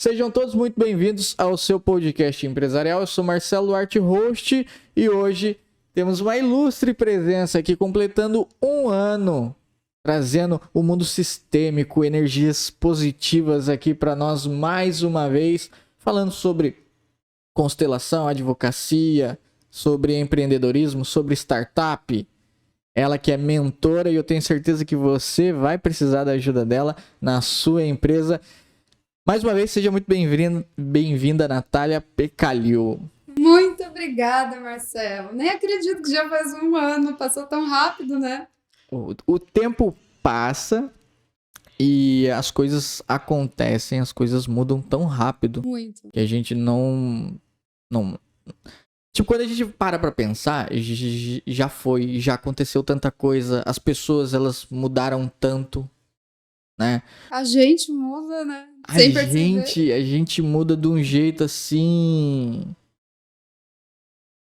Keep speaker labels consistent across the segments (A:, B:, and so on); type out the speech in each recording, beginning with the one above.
A: Sejam todos muito bem-vindos ao seu podcast empresarial. Eu sou Marcelo Duarte, host, e hoje temos uma ilustre presença aqui, completando um ano, trazendo o mundo sistêmico, energias positivas aqui para nós mais uma vez, falando sobre constelação, advocacia, sobre empreendedorismo, sobre startup. Ela que é mentora e eu tenho certeza que você vai precisar da ajuda dela na sua empresa. Mais uma vez, seja muito bem-vinda, Natália Pecalio.
B: Muito obrigada, Marcelo. Nem acredito que já faz um ano, passou tão rápido, né?
A: O tempo passa e as coisas acontecem, as coisas mudam tão rápido.
B: Muito.
A: Que a gente não... Tipo, quando a gente para pra pensar, já aconteceu tanta coisa, as pessoas, elas mudaram tanto, né?
B: A gente muda, né?
A: A gente muda de um jeito assim...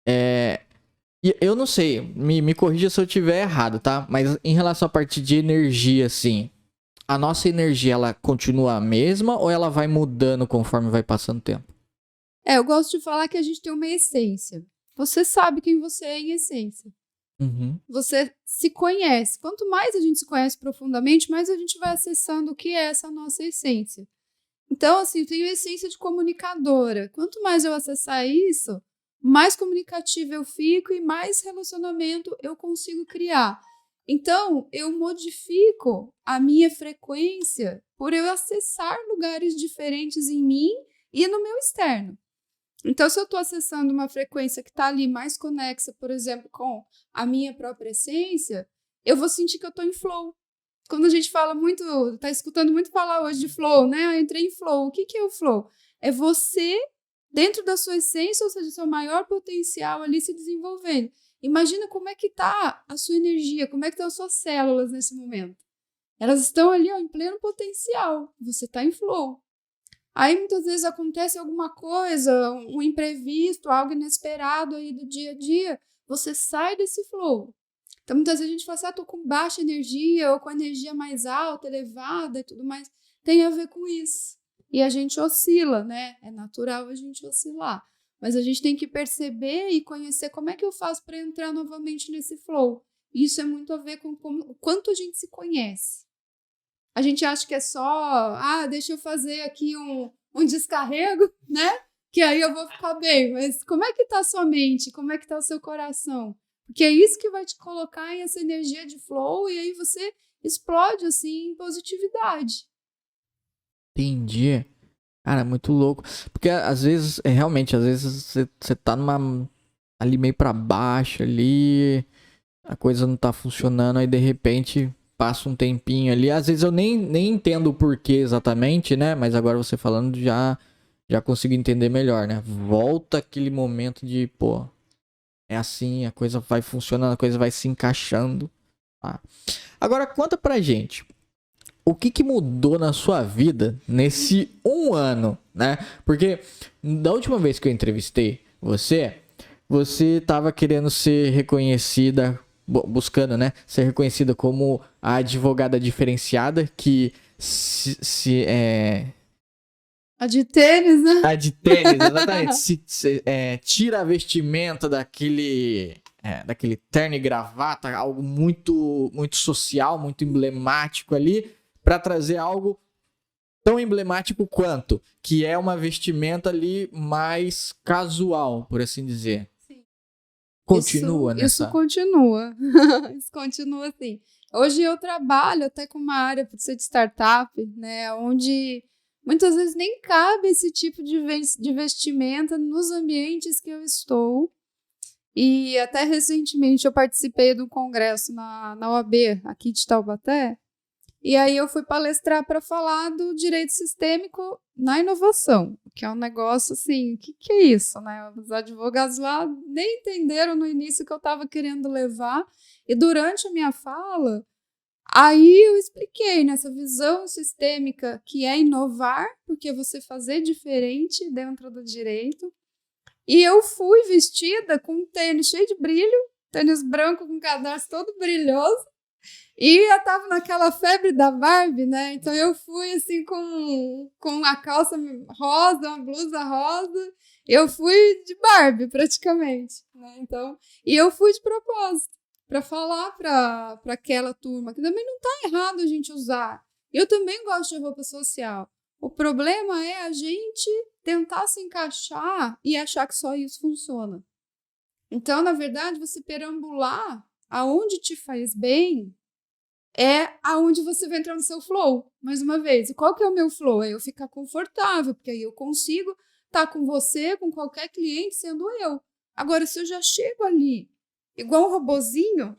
A: E eu não sei, me corrija se eu tiver errado, tá? Mas em relação à parte de energia, assim, a nossa energia, ela continua a mesma ou ela vai mudando conforme vai passando o tempo?
B: Eu gosto de falar que a gente tem uma essência. Você sabe quem você é em essência.
A: Uhum.
B: Você se conhece. Quanto mais a gente se conhece profundamente, mais a gente vai acessando o que é essa nossa essência. Então, assim, eu tenho a essência de comunicadora. Quanto mais eu acessar isso, mais comunicativa eu fico e mais relacionamento eu consigo criar. Então, eu modifico a minha frequência por eu acessar lugares diferentes em mim e no meu externo. Então, se eu estou acessando uma frequência que está ali mais conexa, por exemplo, com a minha própria essência, eu vou sentir que eu estou em flow. Quando a gente fala muito, está escutando muito falar hoje de flow, né? Eu entrei em flow. O que é o flow? É você, dentro da sua essência, ou seja, o seu maior potencial ali se desenvolvendo. Imagina como é que está a sua energia, como é que estão as suas células nesse momento. Elas estão ali em pleno potencial. Você está em flow. Aí muitas vezes acontece alguma coisa, um imprevisto, algo inesperado aí do dia a dia, você sai desse flow. Então muitas vezes a gente fala assim, tô com baixa energia ou com energia mais alta, elevada e tudo mais. Tem a ver com isso. E a gente oscila, né? É natural a gente oscilar. Mas a gente tem que perceber e conhecer como é que eu faço para entrar novamente nesse flow. Isso é muito a ver com o quanto a gente se conhece. A gente acha que é só, deixa eu fazer aqui um descarrego, né? Que aí eu vou ficar bem. Mas como é que tá a sua mente? Como é que tá o seu coração? Porque é isso que vai te colocar em essa energia de flow e aí você explode, assim, em positividade.
A: Entendi. Cara, muito louco. Porque às vezes, realmente, às vezes você tá ali meio pra baixo ali, a coisa não tá funcionando, aí de repente passa um tempinho ali. Às vezes eu nem entendo o porquê exatamente, né? Mas agora você falando já consigo entender melhor, né? Volta aquele momento de, pô, é assim, a coisa vai funcionando, a coisa vai se encaixando. Tá? Agora conta pra gente. O que mudou na sua vida nesse um ano, né? Porque da última vez que eu entrevistei você tava querendo ser reconhecida, buscando, né? Ser reconhecida como a advogada diferenciada que
B: A de tênis, né?
A: A de tênis, exatamente. Tira a vestimenta daquele terno e gravata, algo muito, muito social, muito emblemático ali, para trazer algo tão emblemático quanto, que é uma vestimenta ali mais casual, por assim dizer.
B: Sim.
A: Continua nessa...
B: Isso continua. Isso continua assim. Hoje eu trabalho até com uma área de startup, né, onde muitas vezes nem cabe esse tipo de vestimenta nos ambientes que eu estou. E até recentemente eu participei de um congresso na OAB aqui de Taubaté. E aí eu fui palestrar para falar do direito sistêmico na inovação, que é um negócio assim, o que é isso, né? Os advogados lá nem entenderam no início que eu estava querendo levar. E durante a minha fala, aí eu expliquei nessa visão sistêmica que é inovar, porque você fazer diferente dentro do direito. E eu fui vestida com um tênis cheio de brilho, tênis branco com cadastro todo brilhoso, E eu tava naquela febre da Barbie, né? Então eu fui assim com a calça rosa, uma blusa rosa. Eu fui de Barbie, praticamente, né? Então, e eu fui de propósito, para falar para aquela turma que também não tá errado a gente usar. Eu também gosto de roupa social. O problema é a gente tentar se encaixar e achar que só isso funciona. Então, na verdade, você perambular aonde te faz bem é aonde você vai entrar no seu flow. Mais uma vez, qual que é o meu flow? É eu ficar confortável, porque aí eu consigo estar com você, com qualquer cliente, sendo eu. Agora, se eu já chego ali, igual um robozinho,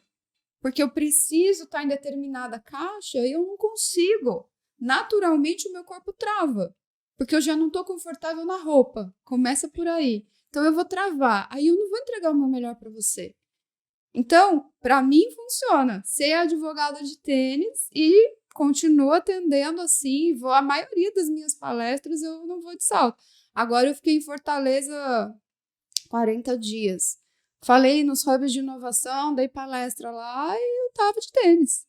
B: porque eu preciso estar em determinada caixa, eu não consigo. Naturalmente, o meu corpo trava, porque eu já não estou confortável na roupa. Começa por aí. Então, eu vou travar. Aí eu não vou entregar o meu melhor para você. Então, para mim, funciona ser advogada de tênis e continuo atendendo assim. Vou a maioria das minhas palestras, eu não vou de salto. Agora, eu fiquei em Fortaleza 40 dias. Falei nos hubs de inovação, dei palestra lá e eu tava de tênis.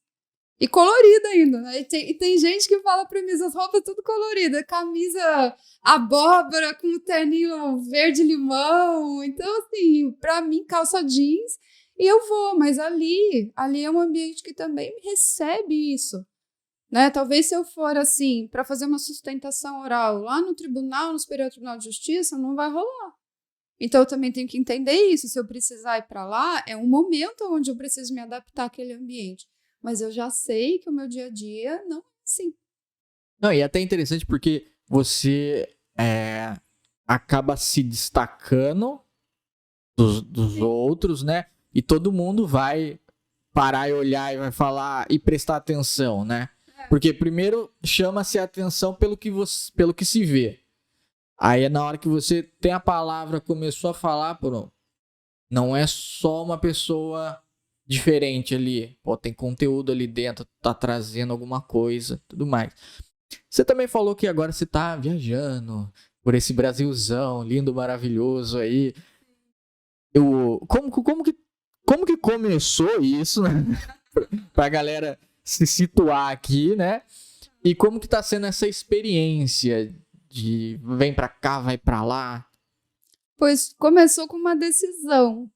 B: E colorida ainda, né? E tem gente que fala pra mim, as roupas tudo colorida. Camisa abóbora com terninho verde-limão. Então, assim, pra mim, calça jeans. E eu vou, mas ali é um ambiente que também recebe isso. Né? Talvez se eu for, assim, para fazer uma sustentação oral lá no tribunal, no Superior Tribunal de Justiça, não vai rolar. Então, eu também tenho que entender isso. Se eu precisar ir para lá, é um momento onde eu preciso me adaptar àquele ambiente. Mas eu já sei que o meu dia a dia não é assim.
A: Não, e é até interessante porque você acaba se destacando dos outros, né? E todo mundo vai parar e olhar e vai falar e prestar atenção, né? Porque primeiro chama-se a atenção pelo que se vê. Aí é na hora que você tem a palavra, começou a falar, pronto. Não é só uma pessoa diferente ali. Pô, tem conteúdo ali dentro, tá trazendo alguma coisa, tudo mais. Você também falou que agora você tá viajando por esse Brasilzão lindo, maravilhoso aí. Como que começou isso, né? Pra galera se situar aqui, né? E como que tá sendo essa experiência de vem pra cá, vai pra lá?
B: Pois começou com uma decisão,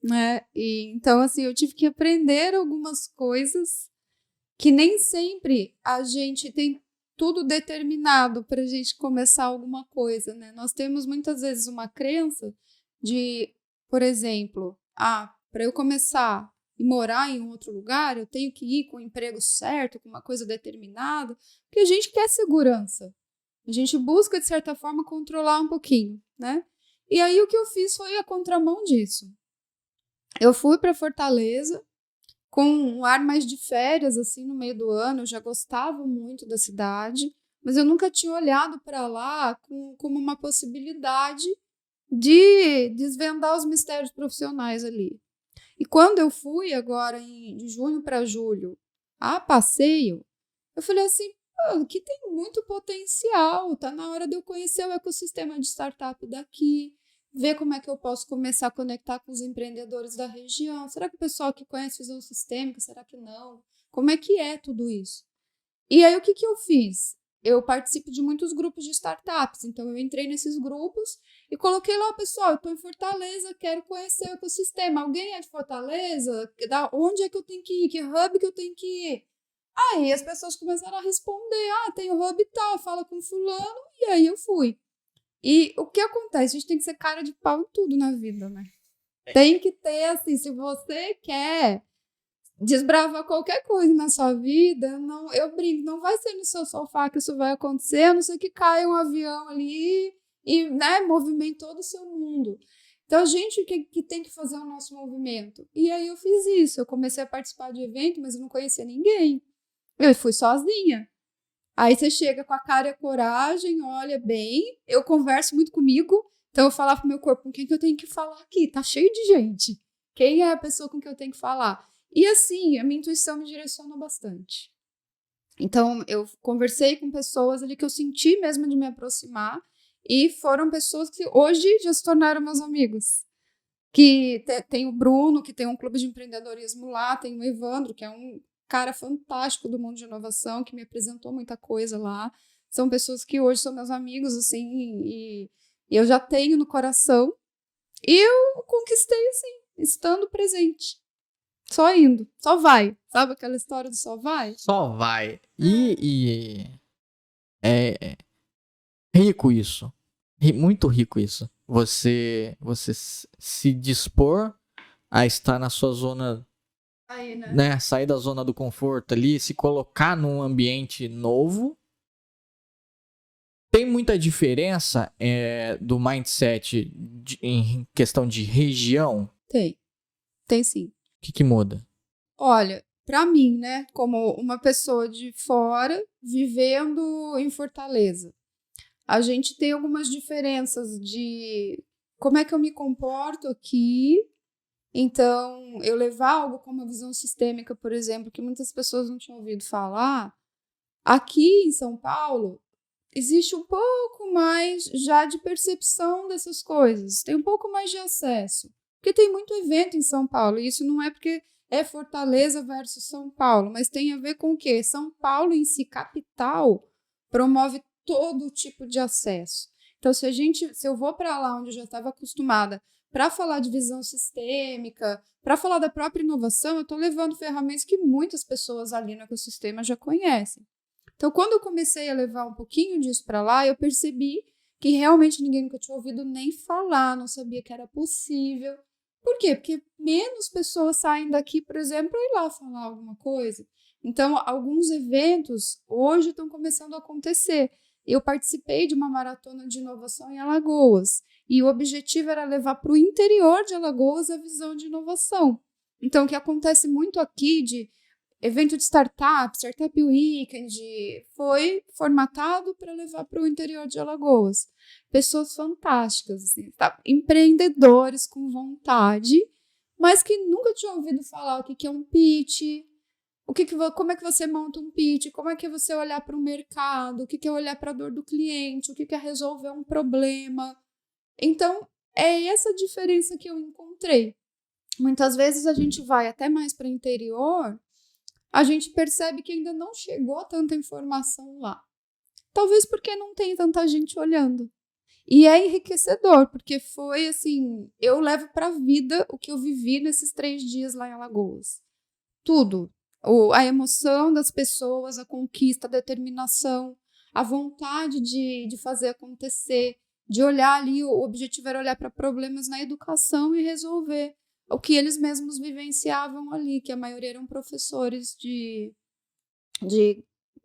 B: né? E, então, assim, eu tive que aprender algumas coisas que nem sempre a gente tem tudo determinado para a gente começar alguma coisa, né? Nós temos muitas vezes uma crença de, por exemplo, para eu começar e morar em um outro lugar, eu tenho que ir com o emprego certo, com uma coisa determinada, porque a gente quer segurança. A gente busca, de certa forma, controlar um pouquinho, né? E aí o que eu fiz foi a contramão disso. Eu fui para Fortaleza com um ar mais de férias, assim, no meio do ano. Eu já gostava muito da cidade, mas eu nunca tinha olhado para lá como uma possibilidade de desvendar os mistérios profissionais ali. E quando eu fui agora, de junho para julho, a passeio, eu falei assim, aqui tem muito potencial, tá na hora de eu conhecer o ecossistema de startup daqui, ver como é que eu posso começar a conectar com os empreendedores da região. Será que o pessoal aqui conhece visão sistêmica? Será que não? Como é que é tudo isso? E aí, o que eu fiz? Eu participo de muitos grupos de startups, então eu entrei nesses grupos e coloquei lá, pessoal, eu estou em Fortaleza, quero conhecer o ecossistema. Alguém é de Fortaleza? Onde é que eu tenho que ir? Que hub que eu tenho que ir? Aí as pessoas começaram a responder, tem o hub tal, fala com fulano, e aí eu fui. E o que acontece? A gente tem que ser cara de pau em tudo na vida, né? Tem que ter, assim, se você quer desbravar qualquer coisa na sua vida, não, eu brinco, não vai ser no seu sofá que isso vai acontecer, a não ser que caia um avião ali e, né, movimente todo o seu mundo. Então, a gente que tem que fazer o nosso movimento. E aí eu fiz isso, eu comecei a participar de evento, mas eu não conhecia ninguém. Eu fui sozinha. Aí você chega com a cara e a coragem, olha bem, eu converso muito comigo, então eu falava pro meu corpo, com quem que eu tenho que falar aqui? Tá cheio de gente. Quem é a pessoa com quem eu tenho que falar? E assim, a minha intuição me direcionou bastante. Então, eu conversei com pessoas ali que eu senti mesmo de me aproximar, e foram pessoas que hoje já se tornaram meus amigos. Que tem o Bruno, que tem um clube de empreendedorismo lá, tem o Evandro, que é um cara fantástico do mundo de inovação, que me apresentou muita coisa lá. São pessoas que hoje são meus amigos, assim, e eu já tenho no coração. E eu conquistei, assim, estando presente. Só indo, só vai. Sabe aquela história do só vai?
A: Só vai. E é rico isso. Muito rico isso. Você se dispor a estar na sua zona,
B: Aí, né?
A: né? Sair da zona do conforto ali, se colocar num ambiente novo. Tem muita diferença do mindset em questão de região?
B: Tem sim.
A: O que muda?
B: Olha, pra mim, né, como uma pessoa de fora vivendo em Fortaleza, a gente tem algumas diferenças de como é que eu me comporto aqui. Então, eu levar algo como a visão sistêmica, por exemplo, que muitas pessoas não tinham ouvido falar, aqui em São Paulo, existe um pouco mais já de percepção dessas coisas, tem um pouco mais de acesso. Porque tem muito evento em São Paulo, e isso não é porque é Fortaleza versus São Paulo, mas tem a ver com o quê? São Paulo em si, capital, promove todo tipo de acesso. Então, se eu vou para lá onde eu já estava acostumada para falar de visão sistêmica, para falar da própria inovação, eu estou levando ferramentas que muitas pessoas ali no ecossistema já conhecem. Então, quando eu comecei a levar um pouquinho disso para lá, eu percebi que realmente ninguém nunca tinha ouvido nem falar, não sabia que era possível. Por quê? Porque menos pessoas saem daqui, por exemplo, para ir lá falar alguma coisa. Então, alguns eventos hoje estão começando a acontecer. Eu participei de uma maratona de inovação em Alagoas e o objetivo era levar para o interior de Alagoas a visão de inovação. Então, o que acontece muito aqui de evento de startup weekend, foi formatado para levar para o interior de Alagoas. Pessoas fantásticas, assim, tá? Empreendedores com vontade, mas que nunca tinham ouvido falar o que é um pitch, como é que você monta um pitch, como é que é você olhar para o mercado, o que é olhar para a dor do cliente, o que é resolver um problema. Então, é essa diferença que eu encontrei. Muitas vezes a gente vai até mais para o interior, a gente percebe que ainda não chegou tanta informação lá. Talvez porque não tem tanta gente olhando. E é enriquecedor, porque foi assim, eu levo para a vida o que eu vivi nesses 3 dias lá em Alagoas. Tudo. A emoção das pessoas, a conquista, a determinação, a vontade de fazer acontecer, de olhar ali, o objetivo era olhar para problemas na educação e resolver o que eles mesmos vivenciavam ali, que a maioria eram professores de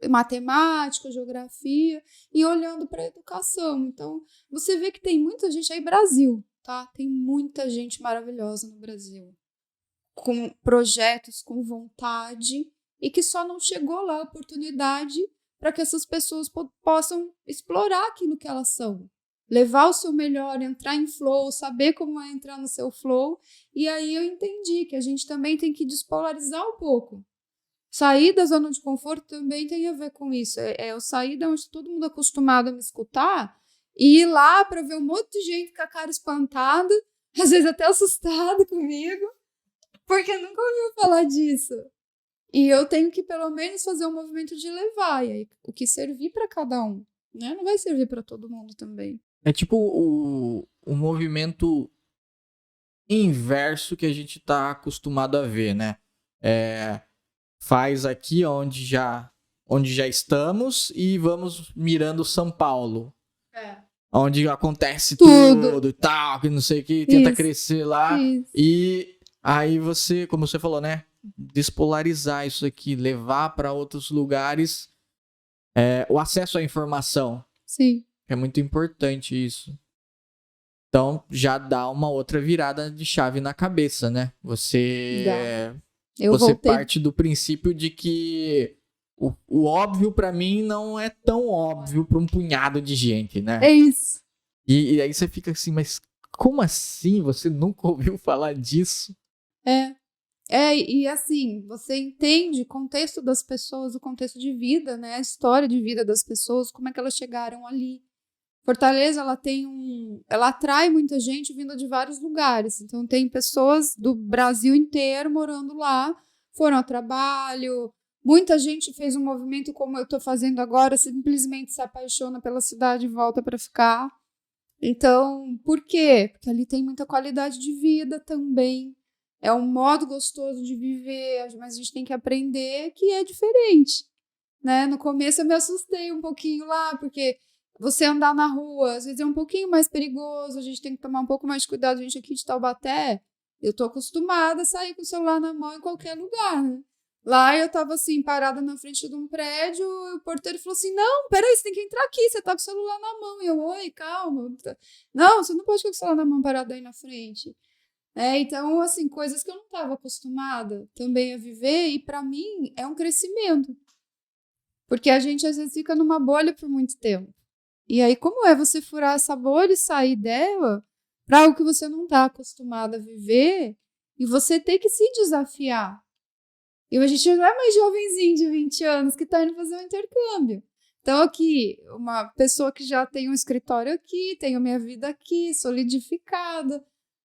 B: matemática, geografia, e olhando para a educação. Então, você vê que tem muita gente aí, Brasil, tá? Tem muita gente maravilhosa no Brasil, com projetos, com vontade, e que só não chegou lá a oportunidade para que essas pessoas possam explorar aquilo que elas são. Levar o seu melhor, entrar em flow, saber como é entrar no seu flow. E aí eu entendi que a gente também tem que despolarizar um pouco. Sair da zona de conforto também tem a ver com isso. Eu sair da onde todo mundo é acostumado a me escutar e ir lá para ver um monte de gente com a cara espantada, às vezes até assustada comigo, porque nunca ouviu falar disso. E eu tenho que pelo menos fazer um movimento de levar, e aí o que servir para cada um, né? Não vai servir para todo mundo também.
A: É tipo o movimento inverso que a gente tá acostumado a ver, né? Faz aqui onde já estamos e vamos mirando São Paulo. Onde acontece tudo e tal, que não sei o que, tenta crescer lá.
B: Isso.
A: E aí você, como você falou, né? Despolarizar isso aqui, levar para outros lugares o acesso à informação.
B: Sim.
A: É muito importante isso. Então, já dá uma outra virada de chave na cabeça, né? Você parte do princípio de que o óbvio pra mim não é tão óbvio pra um punhado de gente, né?
B: É isso.
A: E aí você fica assim, mas como assim? Você nunca ouviu falar disso?
B: E assim, você entende o contexto das pessoas, o contexto de vida, né? A história de vida das pessoas, como é que elas chegaram ali. Fortaleza, ela atrai muita gente vindo de vários lugares. Então, tem pessoas do Brasil inteiro morando lá, foram ao trabalho. Muita gente fez um movimento como eu estou fazendo agora, simplesmente se apaixona pela cidade e volta para ficar. Então, por quê? Porque ali tem muita qualidade de vida também. É um modo gostoso de viver, mas a gente tem que aprender que é diferente, né? No começo eu me assustei um pouquinho lá, porque você andar na rua, às vezes é um pouquinho mais perigoso, a gente tem que tomar um pouco mais de cuidado. A gente aqui de Taubaté, eu tô acostumada a sair com o celular na mão em qualquer lugar, né? Lá eu tava assim, parada na frente de um prédio, e o porteiro falou assim, não, peraí, você tem que entrar aqui, você tá com o celular na mão. E eu, oi, calma. Não, você não pode ficar com o celular na mão parado aí na frente. Então, assim, coisas que eu não estava acostumada também a viver, e para mim é um crescimento. Porque a gente às vezes fica numa bolha por muito tempo. E aí, como é você furar essa bolha e sair dela para algo que você não está acostumada a viver e você ter que se desafiar? E a gente não é mais jovenzinho de 20 anos que está indo fazer um intercâmbio. Então, aqui, uma pessoa que já tem um escritório aqui, tenho minha vida aqui, solidificada.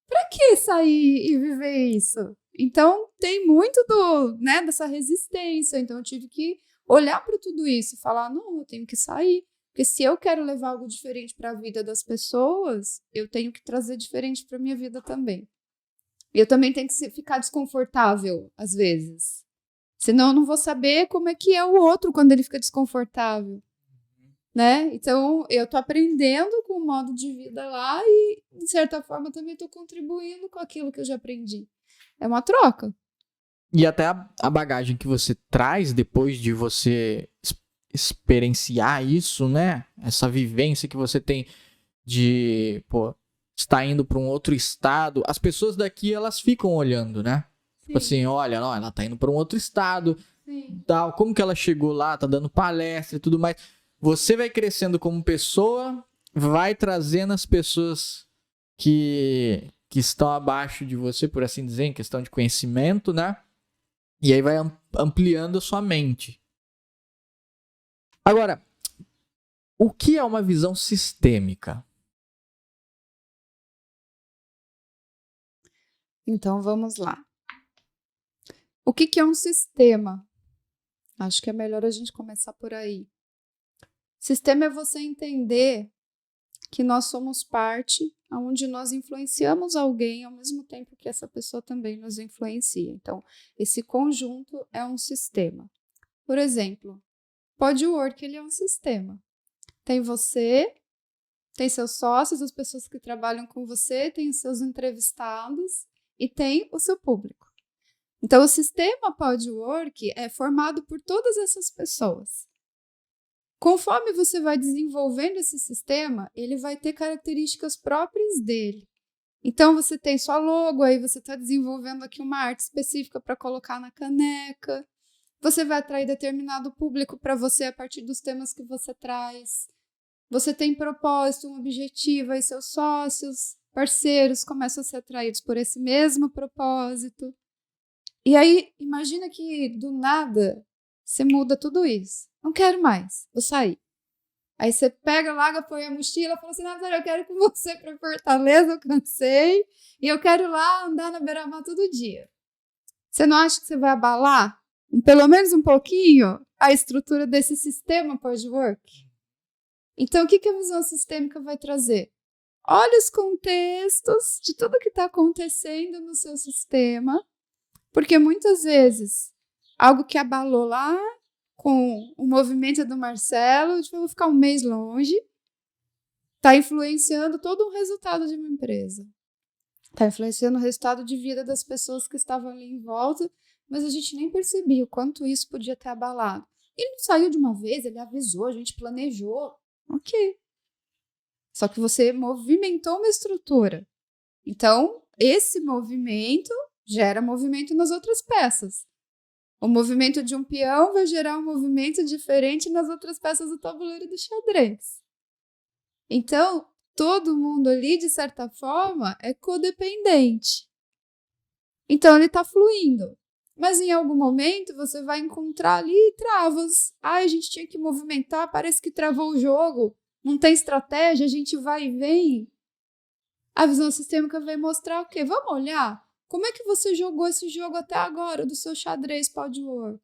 B: Para que sair e viver isso? Então, tem muito dessa resistência. Então, eu tive que olhar para tudo isso e falar, não, eu tenho que sair. Porque se eu quero levar algo diferente para a vida das pessoas, eu tenho que trazer diferente para a minha vida também. Eu também tenho que ficar desconfortável, às vezes. Senão, eu não vou saber como é que é o outro quando ele fica desconfortável. Né? Então, eu tô aprendendo com o modo de vida lá e, de certa forma, também tô contribuindo com aquilo que eu já aprendi. É uma troca.
A: E até a bagagem que você traz depois de você experienciar isso, né? Essa vivência que você tem de, estar indo para um outro estado. As pessoas daqui, elas ficam olhando, né? Sim. Tipo assim, olha, não, ela tá indo para um outro estado, tal. Como que ela chegou lá, tá dando palestra e tudo mais. Você vai crescendo como pessoa, vai trazendo as pessoas que estão abaixo de você, por assim dizer, em questão de conhecimento, né? E aí vai ampliando a sua mente. Agora, o que é uma visão sistêmica?
B: Então, vamos lá. O que é um sistema? Acho que é melhor a gente começar por aí. Sistema é você entender que nós somos parte, onde nós influenciamos alguém ao mesmo tempo que essa pessoa também nos influencia. Então, esse conjunto é um sistema. Por exemplo, Podwork, ele é um sistema. Tem você, tem seus sócios, as pessoas que trabalham com você, tem os seus entrevistados e tem o seu público. Então, o sistema Podwork é formado por todas essas pessoas. Conforme você vai desenvolvendo esse sistema, ele vai ter características próprias dele. Então, você tem sua logo, aí você está desenvolvendo aqui uma arte específica para colocar na caneca. Você vai atrair determinado público para você a partir dos temas que você traz. Você tem propósito, um objetivo, aí seus sócios, parceiros começam a ser atraídos por esse mesmo propósito. E aí, imagina que do nada você muda tudo isso. Não quero mais, vou sair. Aí você pega, larga, põe a mochila, fala assim, Natália, eu quero ir com você para Fortaleza, eu cansei, e eu quero ir lá andar na beira-mar todo dia. Você não acha que você vai abalar, pelo menos um pouquinho, a estrutura desse sistema Podwork? Então, o que a visão sistêmica vai trazer? Olha os contextos de tudo que está acontecendo no seu sistema, porque muitas vezes algo que abalou lá com o movimento do Marcelo, eu vou ficar um mês longe, está influenciando todo o resultado de uma empresa. Está influenciando o resultado de vida das pessoas que estavam ali em volta, mas a gente nem percebia o quanto isso podia ter abalado. Ele não saiu de uma vez, ele avisou, a gente planejou. Ok. Só que você movimentou uma estrutura. Então, esse movimento gera movimento nas outras peças. O movimento de um peão vai gerar um movimento diferente nas outras peças do tabuleiro do xadrez. Então, todo mundo ali, de certa forma, é codependente. Então, ele está fluindo. Mas em algum momento, você vai encontrar ali travas. A gente tinha que movimentar, parece que travou o jogo. Não tem estratégia, a gente vai e vem. A visão sistêmica vai mostrar o quê? Vamos olhar como é que você jogou esse jogo até agora do seu xadrez Podwork?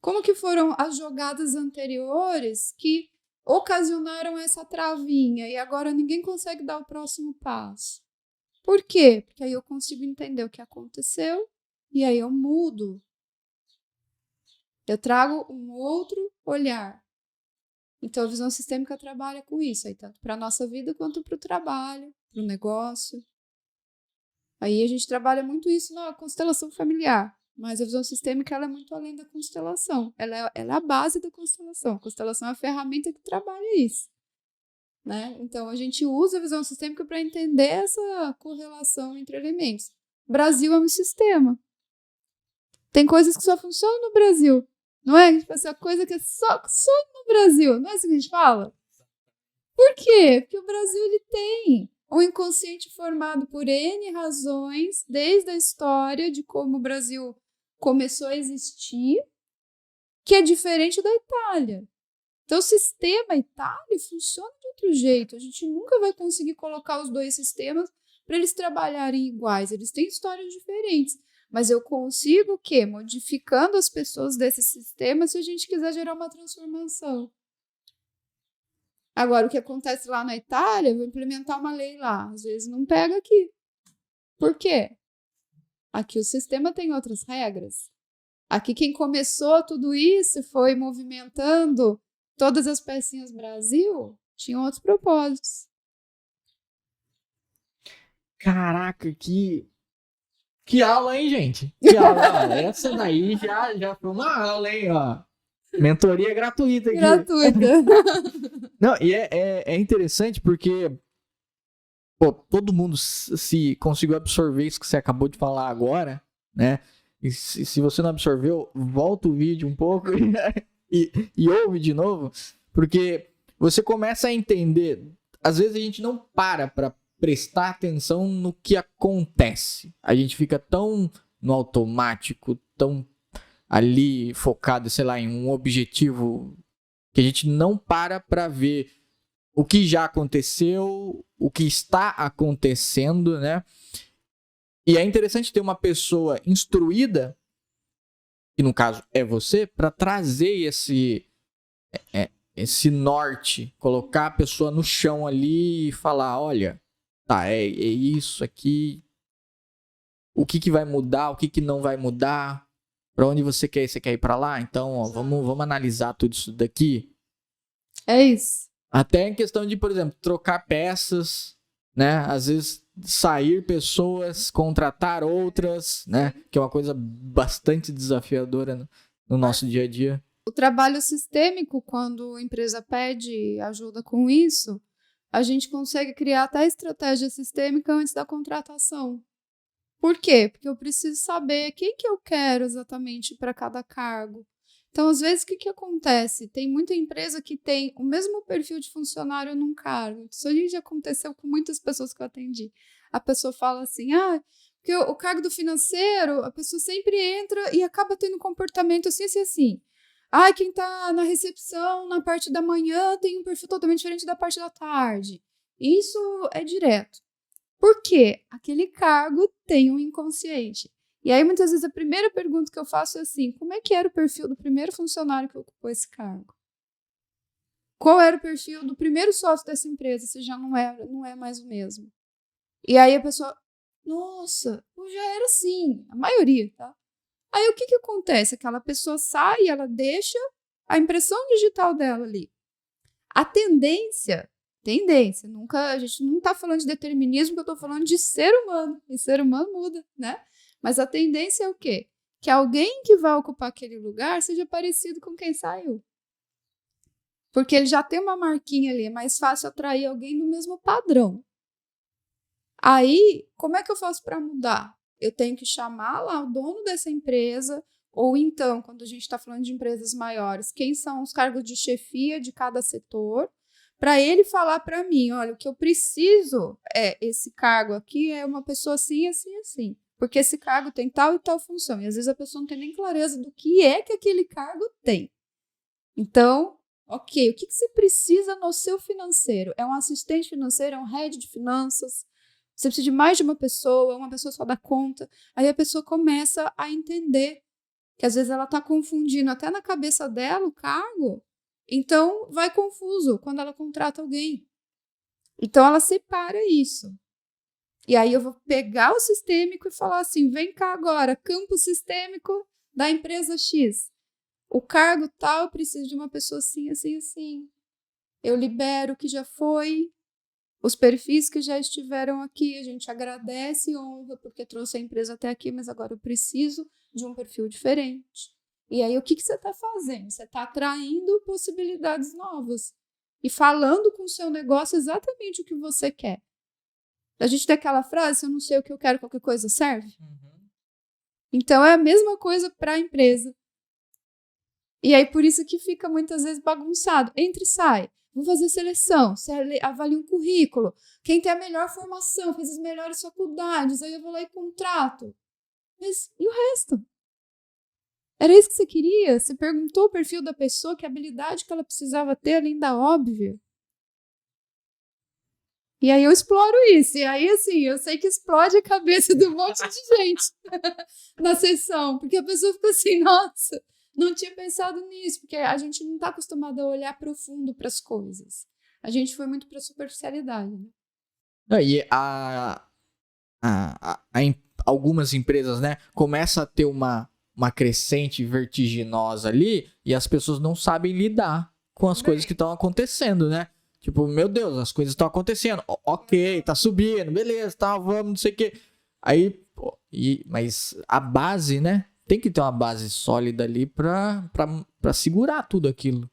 B: Como que foram as jogadas anteriores que ocasionaram essa travinha e agora ninguém consegue dar o próximo passo? Por quê? Porque aí eu consigo entender o que aconteceu e aí eu mudo. Eu trago um outro olhar. Então, a visão sistêmica trabalha com isso, aí, tanto para a nossa vida quanto para o trabalho, para o negócio. Aí a gente trabalha muito isso na constelação familiar, mas a visão sistêmica ela é muito além da constelação. Ela é a base da constelação. A constelação é a ferramenta que trabalha isso. Né? Então, a gente usa a visão sistêmica para entender essa correlação entre elementos. O Brasil é um sistema. Tem coisas que só funcionam no Brasil. Não é? Tipo, essa coisa que é só no Brasil. Não é assim que a gente fala? Por quê? Porque o Brasil ele tem um inconsciente formado por N razões, desde a história de como o Brasil começou a existir, que é diferente da Itália. Então, o sistema Itália funciona de outro jeito. A gente nunca vai conseguir colocar os dois sistemas para eles trabalharem iguais. Eles têm histórias diferentes. Mas eu consigo o quê? Modificando as pessoas desse sistema se a gente quiser gerar uma transformação. Agora, o que acontece lá na Itália, eu vou implementar uma lei lá. Às vezes não pega aqui. Por quê? Aqui o sistema tem outras regras. Aqui quem começou tudo isso foi movimentando todas as pecinhas Brasil, tinham outros propósitos.
A: Caraca, que aula, hein, gente? Que aula. Essa daí já foi uma aula, hein, ó. Mentoria gratuita aqui.
B: Gratuita.
A: Não, e é interessante porque pô, todo mundo se conseguiu absorver isso que você acabou de falar agora, né? E se você não absorveu, volta o vídeo um pouco e ouve de novo, porque você começa a entender. Às vezes a gente não para prestar atenção no que acontece. A gente fica tão no automático, tão ali focado, sei lá, em um objetivo que a gente não para ver o que já aconteceu, o que está acontecendo, né? E é interessante ter uma pessoa instruída, que no caso é você, para trazer esse norte, colocar a pessoa no chão ali e falar, olha, tá, é isso aqui, o que vai mudar, o que não vai mudar, para onde você quer ir para lá? Então, ó, vamos analisar tudo isso daqui.
B: É isso.
A: Até em questão de, por exemplo, trocar peças, né? Às vezes sair pessoas, contratar outras, né? Que é uma coisa bastante desafiadora no nosso dia a dia.
B: O trabalho sistêmico, quando a empresa pede ajuda com isso, a gente consegue criar até estratégia sistêmica antes da contratação. Por quê? Porque eu preciso saber quem que eu quero exatamente para cada cargo. Então, às vezes, o que acontece? Tem muita empresa que tem o mesmo perfil de funcionário num cargo. Isso já aconteceu com muitas pessoas que eu atendi. A pessoa fala assim, porque o cargo do financeiro, a pessoa sempre entra e acaba tendo um comportamento assim, assim, assim. Quem está na recepção, na parte da manhã, tem um perfil totalmente diferente da parte da tarde. Isso é direto. Por quê? Aquele cargo tem um inconsciente. E aí, muitas vezes, a primeira pergunta que eu faço é assim, como é que era o perfil do primeiro funcionário que ocupou esse cargo? Qual era o perfil do primeiro sócio dessa empresa, se já não é mais o mesmo? E aí a pessoa, nossa, já era assim, a maioria, tá? Aí o que acontece? Aquela pessoa sai, ela deixa a impressão digital dela ali. A tendência, a gente não está falando de determinismo, eu estou falando de ser humano, e ser humano muda, né? Mas a tendência é o quê? Que alguém que vai ocupar aquele lugar seja parecido com quem saiu. Porque ele já tem uma marquinha ali, é mais fácil atrair alguém do mesmo padrão. Aí, como é que eu faço para mudar? Eu tenho que chamar lá o dono dessa empresa, ou então, quando a gente está falando de empresas maiores, quem são os cargos de chefia de cada setor, para ele falar para mim, olha, o que eu preciso esse cargo aqui é uma pessoa assim, assim, assim. Porque esse cargo tem tal e tal função. E às vezes a pessoa não tem nem clareza do que aquele cargo tem. Então, ok, o que você precisa no seu financeiro? É um assistente financeiro, é um head de finanças? Você precisa de mais de uma pessoa só dá conta. Aí a pessoa começa a entender que às vezes ela está confundindo até na cabeça dela o cargo, então vai confuso quando ela contrata alguém. Então ela separa isso. E aí eu vou pegar o sistêmico e falar assim, vem cá agora, campo sistêmico da empresa X. O cargo tal precisa de uma pessoa assim, assim, assim. Eu libero o que já foi, os perfis que já estiveram aqui, a gente agradece e honra porque trouxe a empresa até aqui, mas agora eu preciso de um perfil diferente. E aí o que você está fazendo? Você está atraindo possibilidades novas e falando com o seu negócio exatamente o que você quer. A gente tem aquela frase, se eu não sei o que eu quero, qualquer coisa serve. Então é a mesma coisa para a empresa. E aí por isso que fica muitas vezes bagunçado. Entra e sai. Vou fazer seleção, você avalia um currículo. Quem tem a melhor formação, fez as melhores faculdades, aí eu vou lá e contrato. Mas e o resto? Era isso que você queria? Você perguntou o perfil da pessoa, que habilidade que ela precisava ter, além da óbvia? E aí eu exploro isso. E aí, assim, eu sei que explode a cabeça de um monte de gente na sessão. Porque a pessoa fica assim, nossa, não tinha pensado nisso. Porque a gente não está acostumado a olhar profundo para as coisas. A gente foi muito para a superficialidade. Né?
A: E algumas empresas, né, começa a ter uma crescente vertiginosa ali e as pessoas não sabem lidar com as coisas que estão acontecendo, né? Tipo, meu Deus, as coisas estão acontecendo. Ok, tá subindo, beleza, tá, vamos, não sei o quê. Aí, pô, mas a base, né? Tem que ter uma base sólida ali pra segurar tudo aquilo.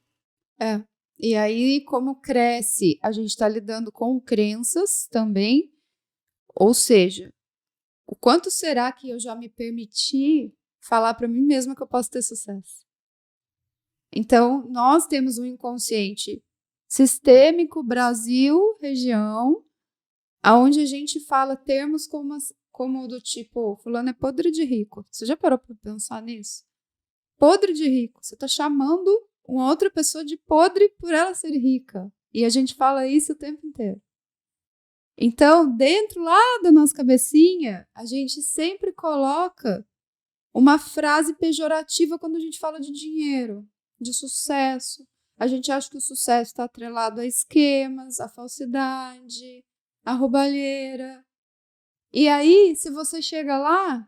B: É. E aí, como cresce, a gente tá lidando com crenças também. Ou seja, o quanto será que eu já me permiti falar para mim mesma que eu posso ter sucesso? Então, nós temos um inconsciente sistêmico, Brasil, região, aonde a gente fala termos como do tipo, fulano é podre de rico. Você já parou para pensar nisso? Podre de rico. Você está chamando uma outra pessoa de podre por ela ser rica. E a gente fala isso o tempo inteiro. Então, dentro lá da nossa cabecinha, a gente sempre coloca uma frase pejorativa quando a gente fala de dinheiro, de sucesso. A gente acha que o sucesso está atrelado a esquemas, a falsidade, a roubalheira. E aí, se você chega lá,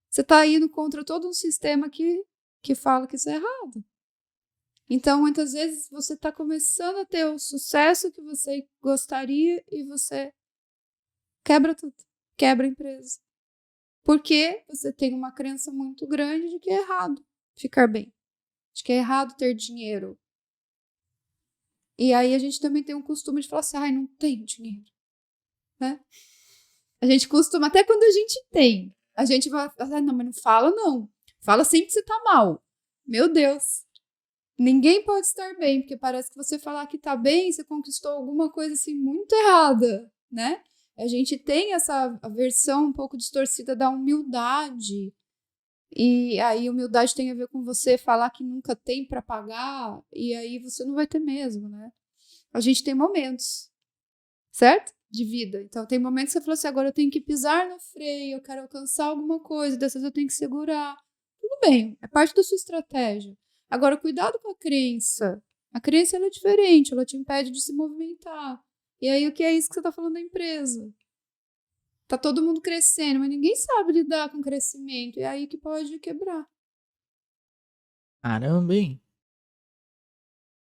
B: você está indo contra todo um sistema que fala que isso é errado. Então, muitas vezes, você está começando a ter o sucesso que você gostaria e você quebra tudo, quebra a empresa. Porque você tem uma crença muito grande de que é errado ficar bem, de que é errado ter dinheiro. E aí a gente também tem um costume de falar assim, ai, não tenho dinheiro. Né? A gente costuma, até quando a gente tem, a gente vai falar, não, mas não fala não. Fala sempre que você tá mal. Meu Deus. Ninguém pode estar bem, porque parece que você falar que tá bem, você conquistou alguma coisa assim muito errada, né? A gente tem essa versão um pouco distorcida da humildade. E aí humildade tem a ver com você falar que nunca tem para pagar, e aí você não vai ter mesmo, né? A gente tem momentos, certo? De vida. Então tem momentos que você fala assim, agora eu tenho que pisar no freio, eu quero alcançar alguma coisa, dessas eu tenho que segurar. Tudo bem, é parte da sua estratégia. Agora, cuidado com a crença. A crença ela é diferente, ela te impede de se movimentar. E aí, o que é isso que você está falando da empresa? Tá todo mundo crescendo, mas ninguém sabe lidar com crescimento. E é aí que pode quebrar.
A: Caramba, hein?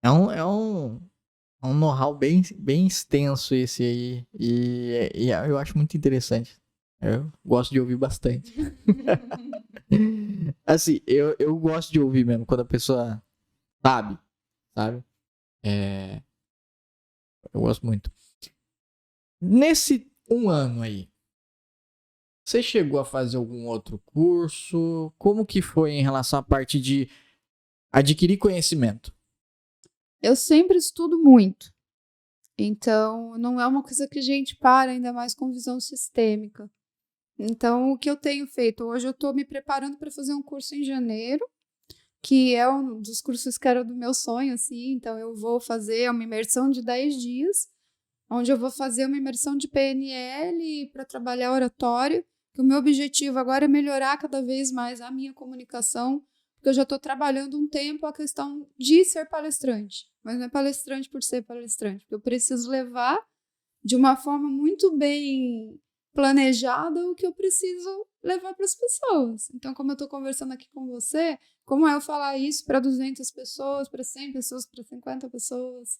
A: É um know-how bem extenso esse aí. E eu acho muito interessante. Eu gosto de ouvir bastante. Assim, eu gosto de ouvir mesmo, quando a pessoa sabe? Eu gosto muito. Nesse um ano aí, você chegou a fazer algum outro curso? Como que foi em relação à parte de adquirir conhecimento?
B: Eu sempre estudo muito. Então, não é uma coisa que a gente para, ainda mais com visão sistêmica. Então, o que eu tenho feito? Hoje eu estou me preparando para fazer um curso em janeiro, que é um dos cursos que era do meu sonho, assim. Então, eu vou fazer uma imersão de 10 dias, onde eu vou fazer uma imersão de PNL para trabalhar oratório, que o meu objetivo agora é melhorar cada vez mais a minha comunicação, porque eu já estou trabalhando um tempo a questão de ser palestrante, mas não é palestrante por ser palestrante, porque eu preciso levar de uma forma muito bem planejada o que eu preciso levar para as pessoas. Então, como eu estou conversando aqui com você, como é eu falar isso para 200 pessoas, para 100 pessoas, para 50 pessoas?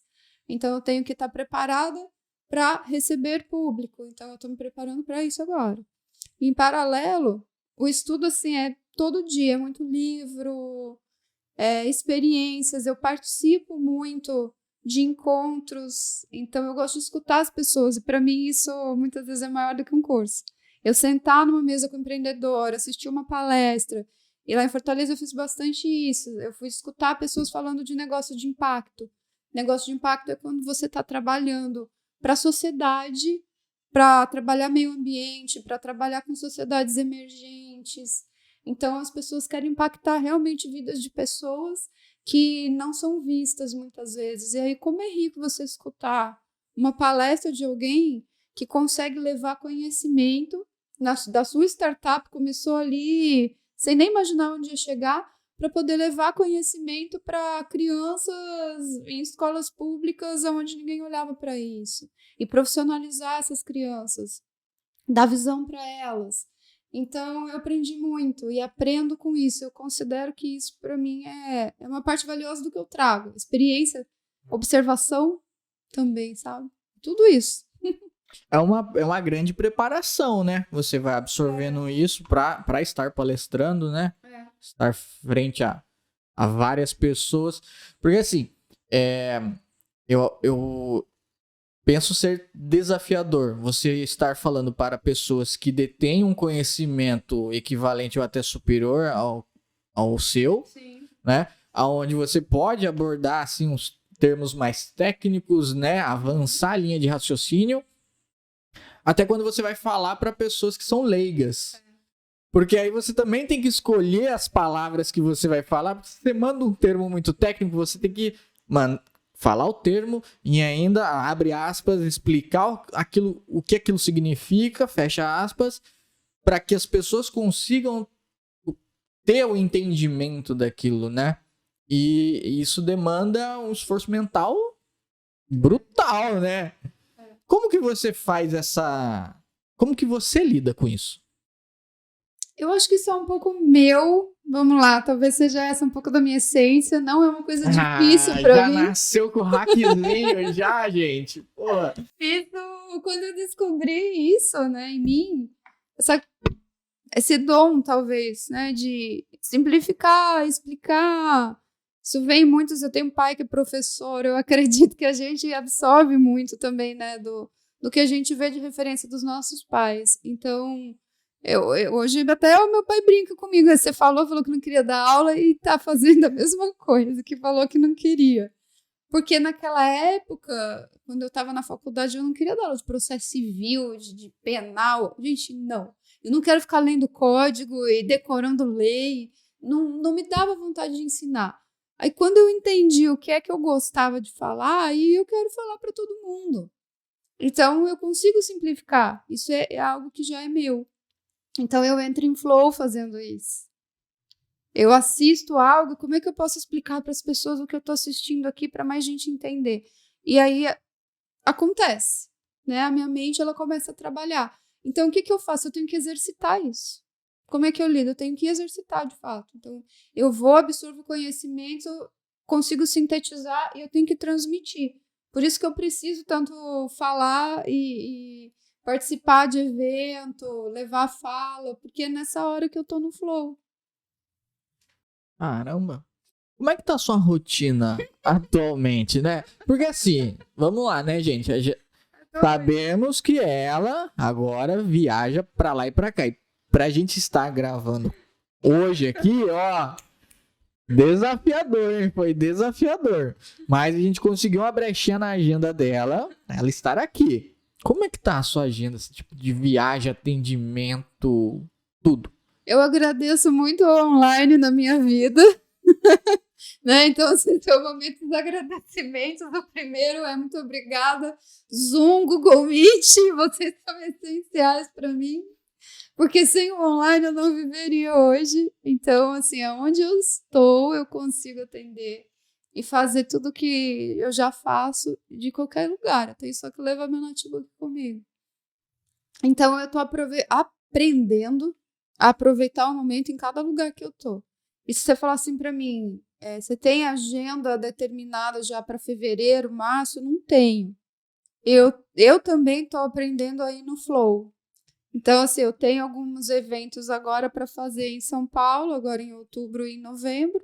B: Então, eu tenho que estar preparada para receber público. Então, eu estou me preparando para isso agora. Em paralelo, o estudo assim é todo dia, é muito livro, experiências. Eu participo muito de encontros, então eu gosto de escutar as pessoas, e para mim isso muitas vezes é maior do que um curso. Eu sentar numa mesa com um empreendedor, assistir uma palestra, e lá em Fortaleza eu fiz bastante isso, eu fui escutar pessoas falando de negócio de impacto. Negócio de impacto é quando você está trabalhando para a sociedade, para trabalhar meio ambiente, para trabalhar com sociedades emergentes. Então as pessoas querem impactar realmente vidas de pessoas que não são vistas muitas vezes. E aí, como é rico você escutar uma palestra de alguém que consegue levar conhecimento da sua startup, começou ali sem nem imaginar onde ia chegar, para poder levar conhecimento para crianças em escolas públicas onde ninguém olhava para isso. E profissionalizar essas crianças, dar visão para elas. Então, eu aprendi muito e aprendo com isso. Eu considero que isso, para mim, é uma parte valiosa do que eu trago. Experiência, observação também, sabe? Tudo isso.
A: É uma grande preparação, né? Você vai absorvendo isso para estar palestrando, né? Estar frente a várias pessoas. Porque, assim, eu penso ser desafiador você estar falando para pessoas que detêm um conhecimento equivalente ou até superior ao seu,
B: Sim.
A: né? Onde você pode abordar assim, uns termos mais técnicos, né? Avançar a linha de raciocínio, até quando você vai falar para pessoas que são leigas. Porque aí você também tem que escolher as palavras que você vai falar, porque se você manda um termo muito técnico, você tem que falar o termo e ainda, abre aspas, explicar o que aquilo significa, fecha aspas, para que as pessoas consigam ter o entendimento daquilo, né? E isso demanda um esforço mental brutal, né? Como que você faz como que você lida com isso?
B: Eu acho que isso é um pouco meu. Vamos lá, talvez seja essa um pouco da minha essência. Não é uma coisa difícil pra mim.
A: Já nasceu com o hackzinho já, gente. Porra.
B: Quando eu descobri isso, né, em mim, esse dom, talvez, né, de simplificar, explicar. Isso vem muito. Eu tenho um pai que é professor. Eu acredito que a gente absorve muito também, né, do que a gente vê de referência dos nossos pais. Então, hoje até o meu pai brinca comigo. Você falou que não queria dar aula e tá fazendo a mesma coisa que falou que não queria. Porque naquela época, quando eu estava na faculdade, eu não queria dar aula de processo civil, de penal. Gente, não. Eu não quero ficar lendo código e decorando lei. Não me dava vontade de ensinar. Aí quando eu entendi o que é que eu gostava de falar, aí eu quero falar para todo mundo. Então eu consigo simplificar. Isso é algo que já é meu. Então eu entro em flow fazendo isso. Eu assisto algo, como é que eu posso explicar para as pessoas o que eu estou assistindo aqui para mais gente entender? E aí acontece, né? A minha mente ela começa a trabalhar. Então o que eu faço? Eu tenho que exercitar isso. Como é que eu lido? Eu tenho que exercitar de fato. Então eu vou, absorvo conhecimento, consigo sintetizar e eu tenho que transmitir. Por isso que eu preciso tanto falar e participar de evento, levar fala, porque é nessa hora que eu tô no flow.
A: Caramba. Como é que tá a sua rotina atualmente, né? Porque assim, vamos lá, né, gente? Sabemos que ela agora viaja pra lá e pra cá. E pra gente estar gravando hoje aqui, ó, desafiador, hein? Foi desafiador. Mas a gente conseguiu uma brechinha na agenda dela, ela estar aqui. Como é que tá a sua agenda, esse tipo de viagem, atendimento, tudo?
B: Eu agradeço muito o online na minha vida. né? Então, assim, tem o momento dos agradecimentos. O primeiro é muito obrigada, Zoom, Google Meet, vocês são essenciais para mim, porque sem o online eu não viveria hoje. Então, assim, aonde eu estou, eu consigo atender e fazer tudo que eu já faço de qualquer lugar. Eu tenho só que levar meu notebook comigo. Então, eu estou aprendendo a aproveitar o momento em cada lugar que eu tô. E se você falar assim para mim, você tem agenda determinada já para fevereiro, março? Não tenho. Eu também estou aprendendo aí no Flow. Então, assim, eu tenho alguns eventos agora para fazer em São Paulo, agora em outubro e em novembro.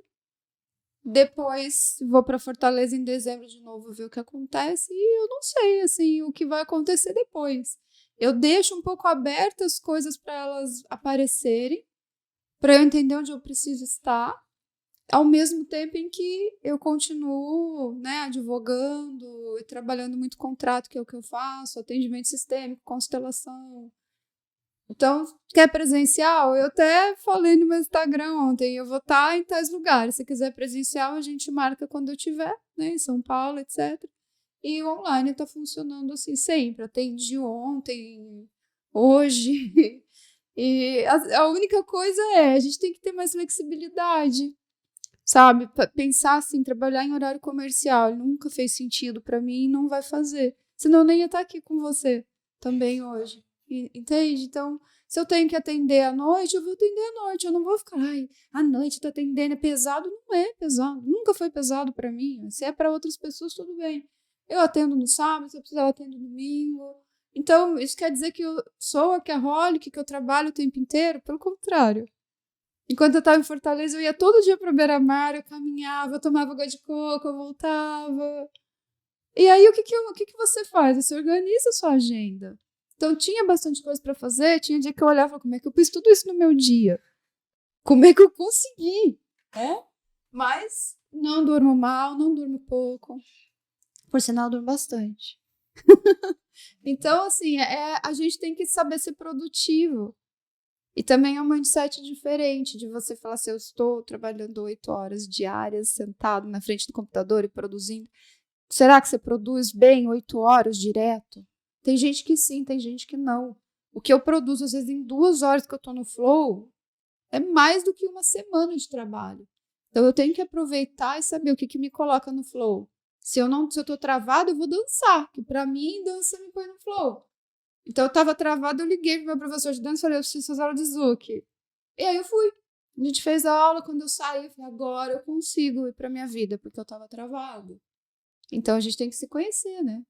B: Depois vou para Fortaleza em dezembro de novo ver o que acontece. E eu não sei, assim, o que vai acontecer depois. Eu deixo um pouco abertas as coisas para elas aparecerem, para eu entender onde eu preciso estar, ao mesmo tempo em que eu continuo, né, advogando e trabalhando muito contrato, que é o que eu faço, atendimento sistêmico, constelação. Então, quer presencial? Eu até falei no meu Instagram ontem, eu vou estar em tais lugares. Se quiser presencial, a gente marca quando eu tiver, né, em São Paulo, etc. E o online está funcionando assim sempre. Atendi ontem, hoje. E a única coisa a gente tem que ter mais flexibilidade, sabe? Pensar assim, trabalhar em horário comercial nunca fez sentido para mim e não vai fazer. Senão eu nem ia estar aqui com você também hoje. Entende? Então, se eu tenho que atender à noite, eu vou atender à noite. Eu não vou ficar, ai, à noite tô atendendo, é pesado. Não é pesado. Nunca foi pesado para mim. Se é para outras pessoas, tudo bem. Eu atendo no sábado, se eu precisar, eu atendo no domingo. Então, isso quer dizer que eu sou workaholic, que eu trabalho o tempo inteiro? Pelo contrário. Enquanto eu estava em Fortaleza, eu ia todo dia para o Beira-Mar, eu caminhava, eu tomava água de coco, eu voltava. E aí, o que você faz? Você organiza a sua agenda. Então, tinha bastante coisa para fazer, tinha dia que eu olhava, como é que eu pus tudo isso no meu dia? Como é que eu consegui? Mas não durmo mal, não durmo pouco. Por sinal, eu durmo bastante. Então, assim, a gente tem que saber ser produtivo. E também é um mindset diferente de você falar assim, eu estou trabalhando 8 horas diárias, sentado na frente do computador e produzindo. Será que você produz bem 8 horas direto? Tem gente que sim, tem gente que não. O que eu produzo, às vezes, em 2 horas que eu estou no flow, é mais do que uma semana de trabalho. Então, eu tenho que aproveitar e saber o que me coloca no flow. Se eu estou travado, eu vou dançar, que para mim, dança me põe no flow. Então, eu estava travado, eu liguei pro meu professor de dança e falei, eu preciso fazer aula de Zouk. E aí eu fui. A gente fez a aula, quando eu saí, eu falei, agora eu consigo ir pra minha vida, porque eu estava travado. Então, a gente tem que se conhecer, né?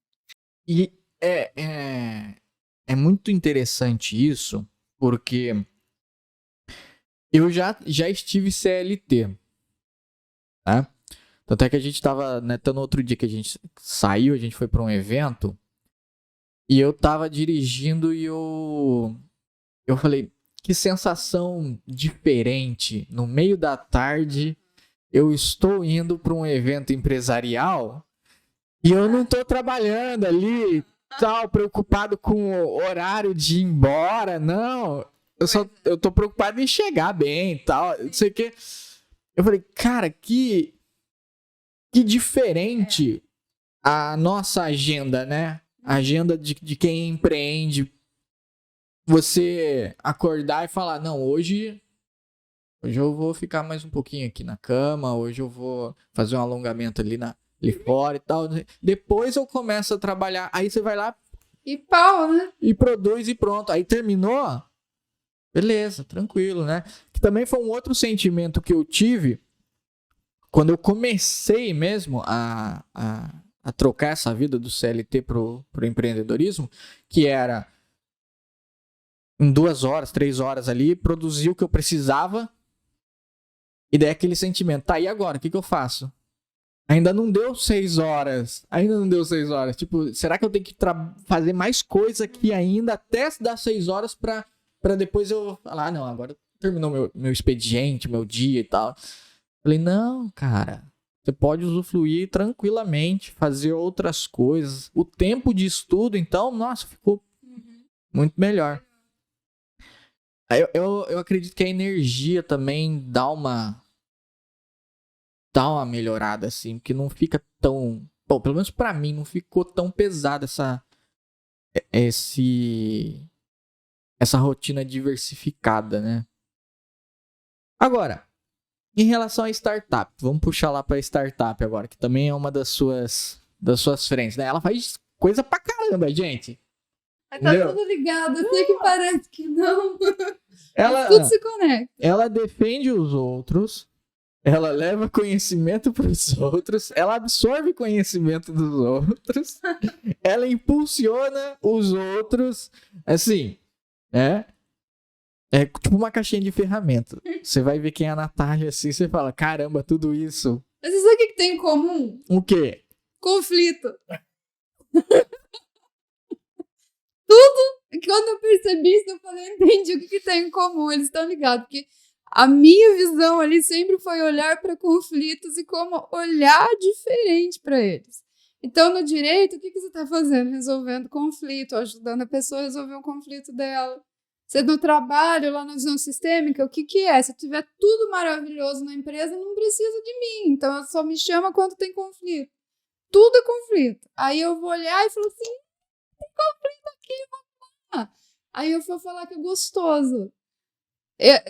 A: E é muito interessante isso, porque eu já estive CLT, né? Tanto é que a gente tava, né, no outro dia que a gente saiu, a gente foi para um evento, e eu tava dirigindo e eu falei, que sensação diferente, no meio da tarde, eu estou indo para um evento empresarial e eu não tô trabalhando ali, tal, preocupado com o horário de ir embora, não. Eu tô preocupado em chegar bem, tal, não sei o que. Eu falei, cara, que diferente a nossa agenda, né? A agenda de quem empreende. Você acordar e falar, não, hoje eu vou ficar mais um pouquinho aqui na cama, hoje eu vou fazer um alongamento ali fora e tal. Depois eu começo a trabalhar. Aí você vai lá
B: e pau, né?
A: E produz e pronto. Aí terminou, beleza, tranquilo, né? Que também foi um outro sentimento que eu tive quando eu comecei mesmo a trocar essa vida do CLT pro empreendedorismo, que era em 2 horas, 3 horas ali, produzir o que eu precisava. E daí aquele sentimento, tá, e agora? O que eu faço? Ainda não deu 6 horas. Tipo, será que eu tenho que fazer mais coisa aqui ainda até dar 6 horas pra depois eu falar, não, agora terminou meu expediente, meu dia e tal. Falei, não, cara. Você pode usufruir tranquilamente, fazer outras coisas. O tempo de estudo, então, nossa, ficou muito melhor. Eu acredito que a energia também dá uma dá uma melhorada, assim, porque não fica tão... Bom, pelo menos pra mim, não ficou tão pesada essa rotina diversificada, né? Agora, em relação à startup, vamos puxar lá pra startup agora, que também é uma das suas frentes, né? Ela faz coisa pra caramba, gente.
B: Mas tá
A: Entendeu?
B: tudo ligado, eu sei que parece que não.
A: Ela,
B: Mas tudo se conecta.
A: ela defende os outros, ela leva conhecimento para os outros, ela absorve conhecimento dos outros, ela impulsiona os outros, assim, é tipo uma caixinha de ferramenta. Você vai ver quem é a Natália assim, você fala, caramba, tudo isso.
B: Mas você sabe o que tem em comum?
A: O quê?
B: Conflito. Quando eu percebi isso, eu falei, entendi o que tem em comum, eles estão ligados, porque a minha visão ali sempre foi olhar para conflitos e como olhar diferente para eles. Então, no direito, o que você está fazendo? Resolvendo conflito, ajudando a pessoa a resolver o conflito dela. Você no trabalho, lá na visão sistêmica, o que é? Se tiver tudo maravilhoso na empresa, não precisa de mim. Então, só me chama quando tem conflito. Tudo é conflito. Aí eu vou olhar e falo assim, tem conflito aqui, vamos lá. Aí eu vou falar que é gostoso.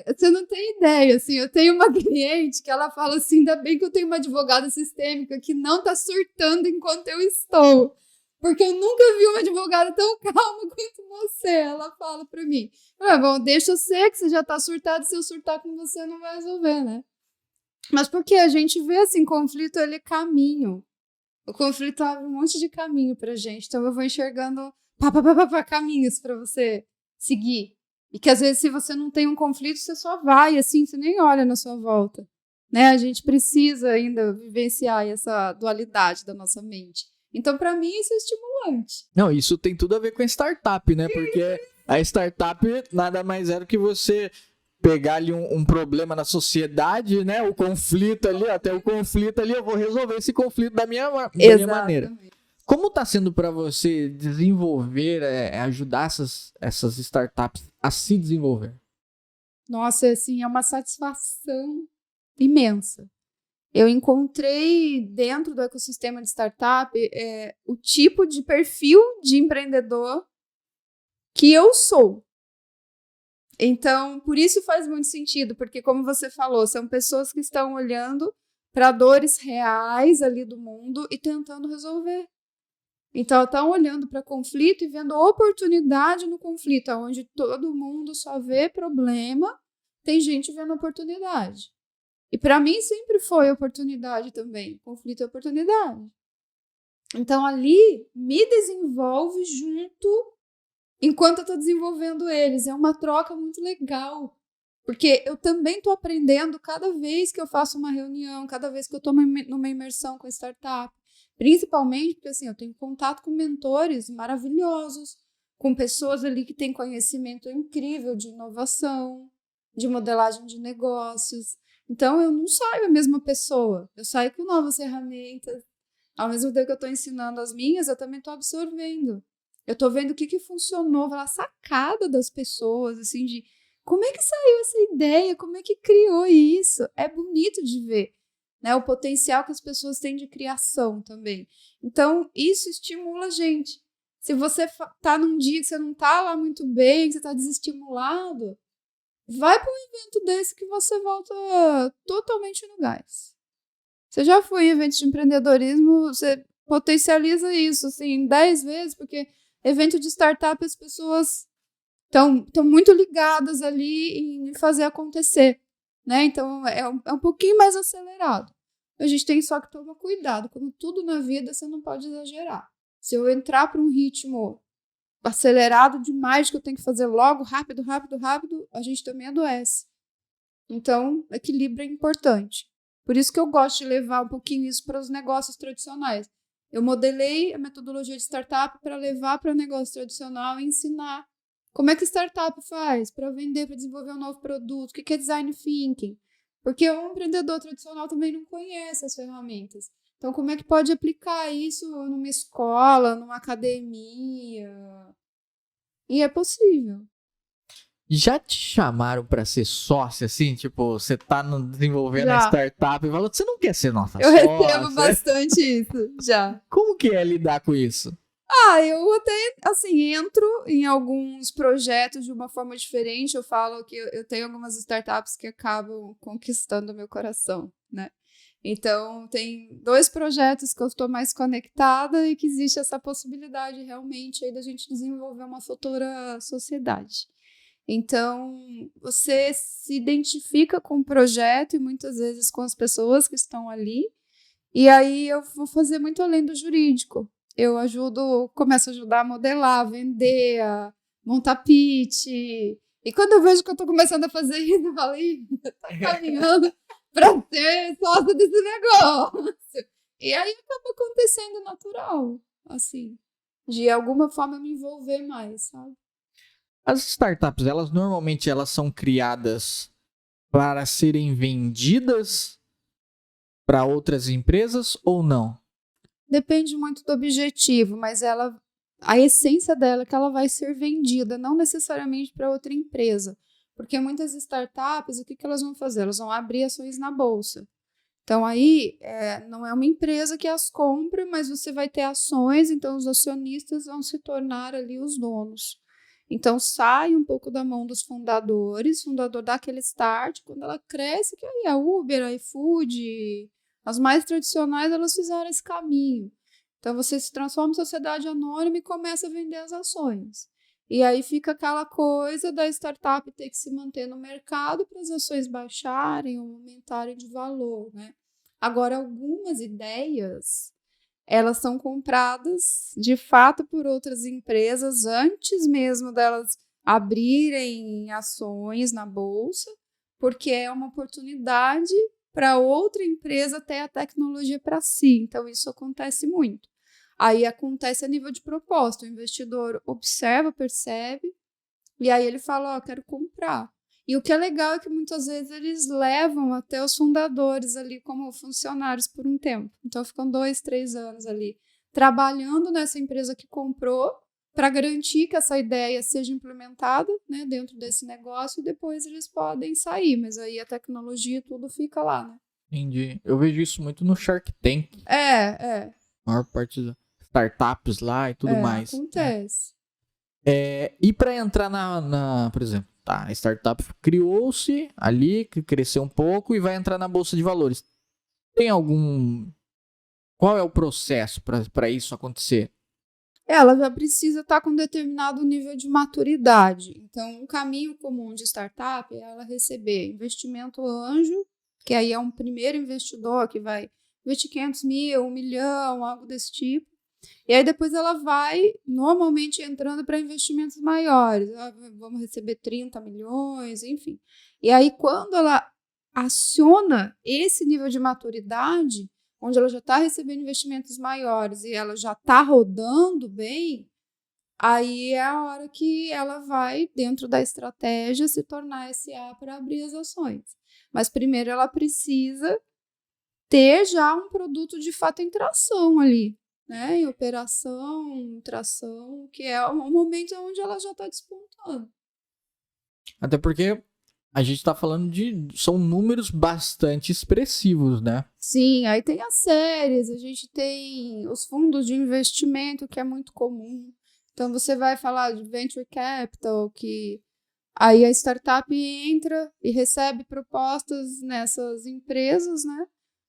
B: Você não tem ideia, assim, eu tenho uma cliente que ela fala assim, ainda bem que eu tenho uma advogada sistêmica que não tá surtando enquanto eu estou, porque eu nunca vi uma advogada tão calma quanto você, ela fala pra mim. Bom, deixa eu ser, que você já tá surtado, se eu surtar com você não vai resolver, né? Mas porque a gente vê, assim, conflito, ele é caminho. O conflito abre um monte de caminho pra gente, então eu vou enxergando caminhos pra você seguir. E que às vezes, se você não tem um conflito, você só vai, assim, você nem olha na sua volta. Né? A gente precisa ainda vivenciar essa dualidade da nossa mente. Então, para mim, isso é estimulante.
A: Não, isso tem tudo a ver com a startup, né? Porque a startup nada mais é do que você pegar ali um problema na sociedade, né? O conflito ali, até o conflito ali, eu vou resolver esse conflito da minha maneira. Como está sendo para você desenvolver, ajudar essas startups a se desenvolver?
B: Nossa, assim, é uma satisfação imensa. Eu encontrei dentro do ecossistema de startup o tipo de perfil de empreendedor que eu sou. Então, por isso faz muito sentido, porque como você falou, são pessoas que estão olhando para dores reais ali do mundo e tentando resolver. Então, estão olhando para conflito e vendo oportunidade no conflito, onde todo mundo só vê problema, tem gente vendo oportunidade. E para mim sempre foi oportunidade também. Conflito é oportunidade. Então, ali, me desenvolve junto enquanto eu estou desenvolvendo eles. É uma troca muito legal. Porque eu também estou aprendendo cada vez que eu faço uma reunião, cada vez que eu estou numa imersão com a startup. Principalmente porque assim, eu tenho contato com mentores maravilhosos, com pessoas ali que têm conhecimento incrível de inovação, de modelagem de negócios. Então, eu não saio a mesma pessoa. Eu saio com novas ferramentas. Ao mesmo tempo que eu estou ensinando as minhas, eu também estou absorvendo. Eu estou vendo o que funcionou, a sacada das pessoas, assim, de como é que saiu essa ideia, como é que criou isso. É bonito de ver, né? O potencial que as pessoas têm de criação também. Então, isso estimula a gente. Se você tá num dia que você não tá lá muito bem, que você tá desestimulado, vai para um evento desse que você volta totalmente no gás. Você já foi em eventos de empreendedorismo, você potencializa isso, assim, 10 vezes, porque evento de startup as pessoas estão muito ligadas ali em fazer acontecer, né? Então, é um pouquinho mais acelerado. A gente tem só que tomar cuidado. Como tudo na vida, você não pode exagerar. Se eu entrar para um ritmo acelerado demais, que eu tenho que fazer logo, rápido, a gente também adoece. Então, equilíbrio é importante. Por isso que eu gosto de levar um pouquinho isso para os negócios tradicionais. Eu modelei a metodologia de startup para levar para o negócio tradicional e ensinar como é que startup faz para vender, para desenvolver um novo produto, o que é design thinking. Porque o empreendedor tradicional também não conhece as ferramentas. Então, como é que pode aplicar isso numa escola, numa academia? E é possível.
A: Já te chamaram pra ser sócia, assim? Tipo, você tá desenvolvendo a
B: Já.
A: startup e falou, você não quer ser nossa
B: Eu recebo
A: sócia?
B: bastante isso, já.
A: Como que é lidar com isso?
B: Eu até, assim, entro em alguns projetos de uma forma diferente. Eu falo que eu tenho algumas startups que acabam conquistando o meu coração, né? Então, tem 2 projetos que eu estou mais conectada e que existe essa possibilidade realmente aí da gente desenvolver uma futura sociedade. Então, você se identifica com o projeto e muitas vezes com as pessoas que estão ali. E aí eu vou fazer muito além do jurídico. Eu começo a ajudar a modelar, a vender, a montar pitch. E quando eu vejo que eu estou começando a fazer isso, eu falo, "Ih, tá caminhando para ser sócia desse negócio." E aí acaba acontecendo natural, assim, de alguma forma me envolver mais, sabe?
A: As startups, elas normalmente elas são criadas para serem vendidas para outras empresas ou não?
B: Depende muito do objetivo, mas a essência dela é que ela vai ser vendida, não necessariamente para outra empresa. Porque muitas startups, o que elas vão fazer? Elas vão abrir ações na bolsa. Então, aí, não é uma empresa que as compra, mas você vai ter ações, então os acionistas vão se tornar ali os donos. Então, sai um pouco da mão dos fundadores, o fundador dá aquele start, quando ela cresce, que aí a Uber, a iFood, as mais tradicionais, elas fizeram esse caminho. Então, você se transforma em sociedade anônima e começa a vender as ações. E aí fica aquela coisa da startup ter que se manter no mercado para as ações baixarem ou aumentarem de valor, né? Agora, algumas ideias, elas são compradas de fato por outras empresas antes mesmo delas abrirem ações na bolsa, porque é uma oportunidade para outra empresa ter a tecnologia para si. Então, isso acontece muito. Aí acontece a nível de proposta. O investidor observa, percebe, e aí ele fala, quero comprar. E o que é legal é que muitas vezes eles levam até os fundadores ali como funcionários por um tempo. Então ficam 2, 3 anos ali trabalhando nessa empresa que comprou para garantir que essa ideia seja implementada, né, dentro desse negócio, e depois eles podem sair. Mas aí a tecnologia tudo fica lá, né?
A: Entendi. Eu vejo isso muito no Shark Tank.
B: É,
A: A maior parte das startups lá e tudo mais.
B: acontece.
A: E para entrar por exemplo, tá, a startup criou-se ali, cresceu um pouco e vai entrar na bolsa de valores. Tem algum. Qual é o processo para isso acontecer?
B: Ela já precisa estar com determinado nível de maturidade. Então, um caminho comum de startup é ela receber investimento anjo, que aí é um primeiro investidor que vai investir 500 mil, 1 milhão, algo desse tipo. E aí depois ela vai normalmente entrando para investimentos maiores. Vamos receber 30 milhões, enfim. E aí quando ela aciona esse nível de maturidade, onde ela já está recebendo investimentos maiores e ela já está rodando bem, aí é a hora que ela vai, dentro da estratégia, se tornar SA para abrir as ações. Mas primeiro ela precisa ter já um produto de fato em tração ali, né? Em operação, tração, que é o momento onde ela já está despontando.
A: Até porque a gente tá falando são números bastante expressivos, né?
B: Sim, aí tem as séries, a gente tem os fundos de investimento, que é muito comum. Então, você vai falar de venture capital, que aí a startup entra e recebe propostas nessas empresas, né?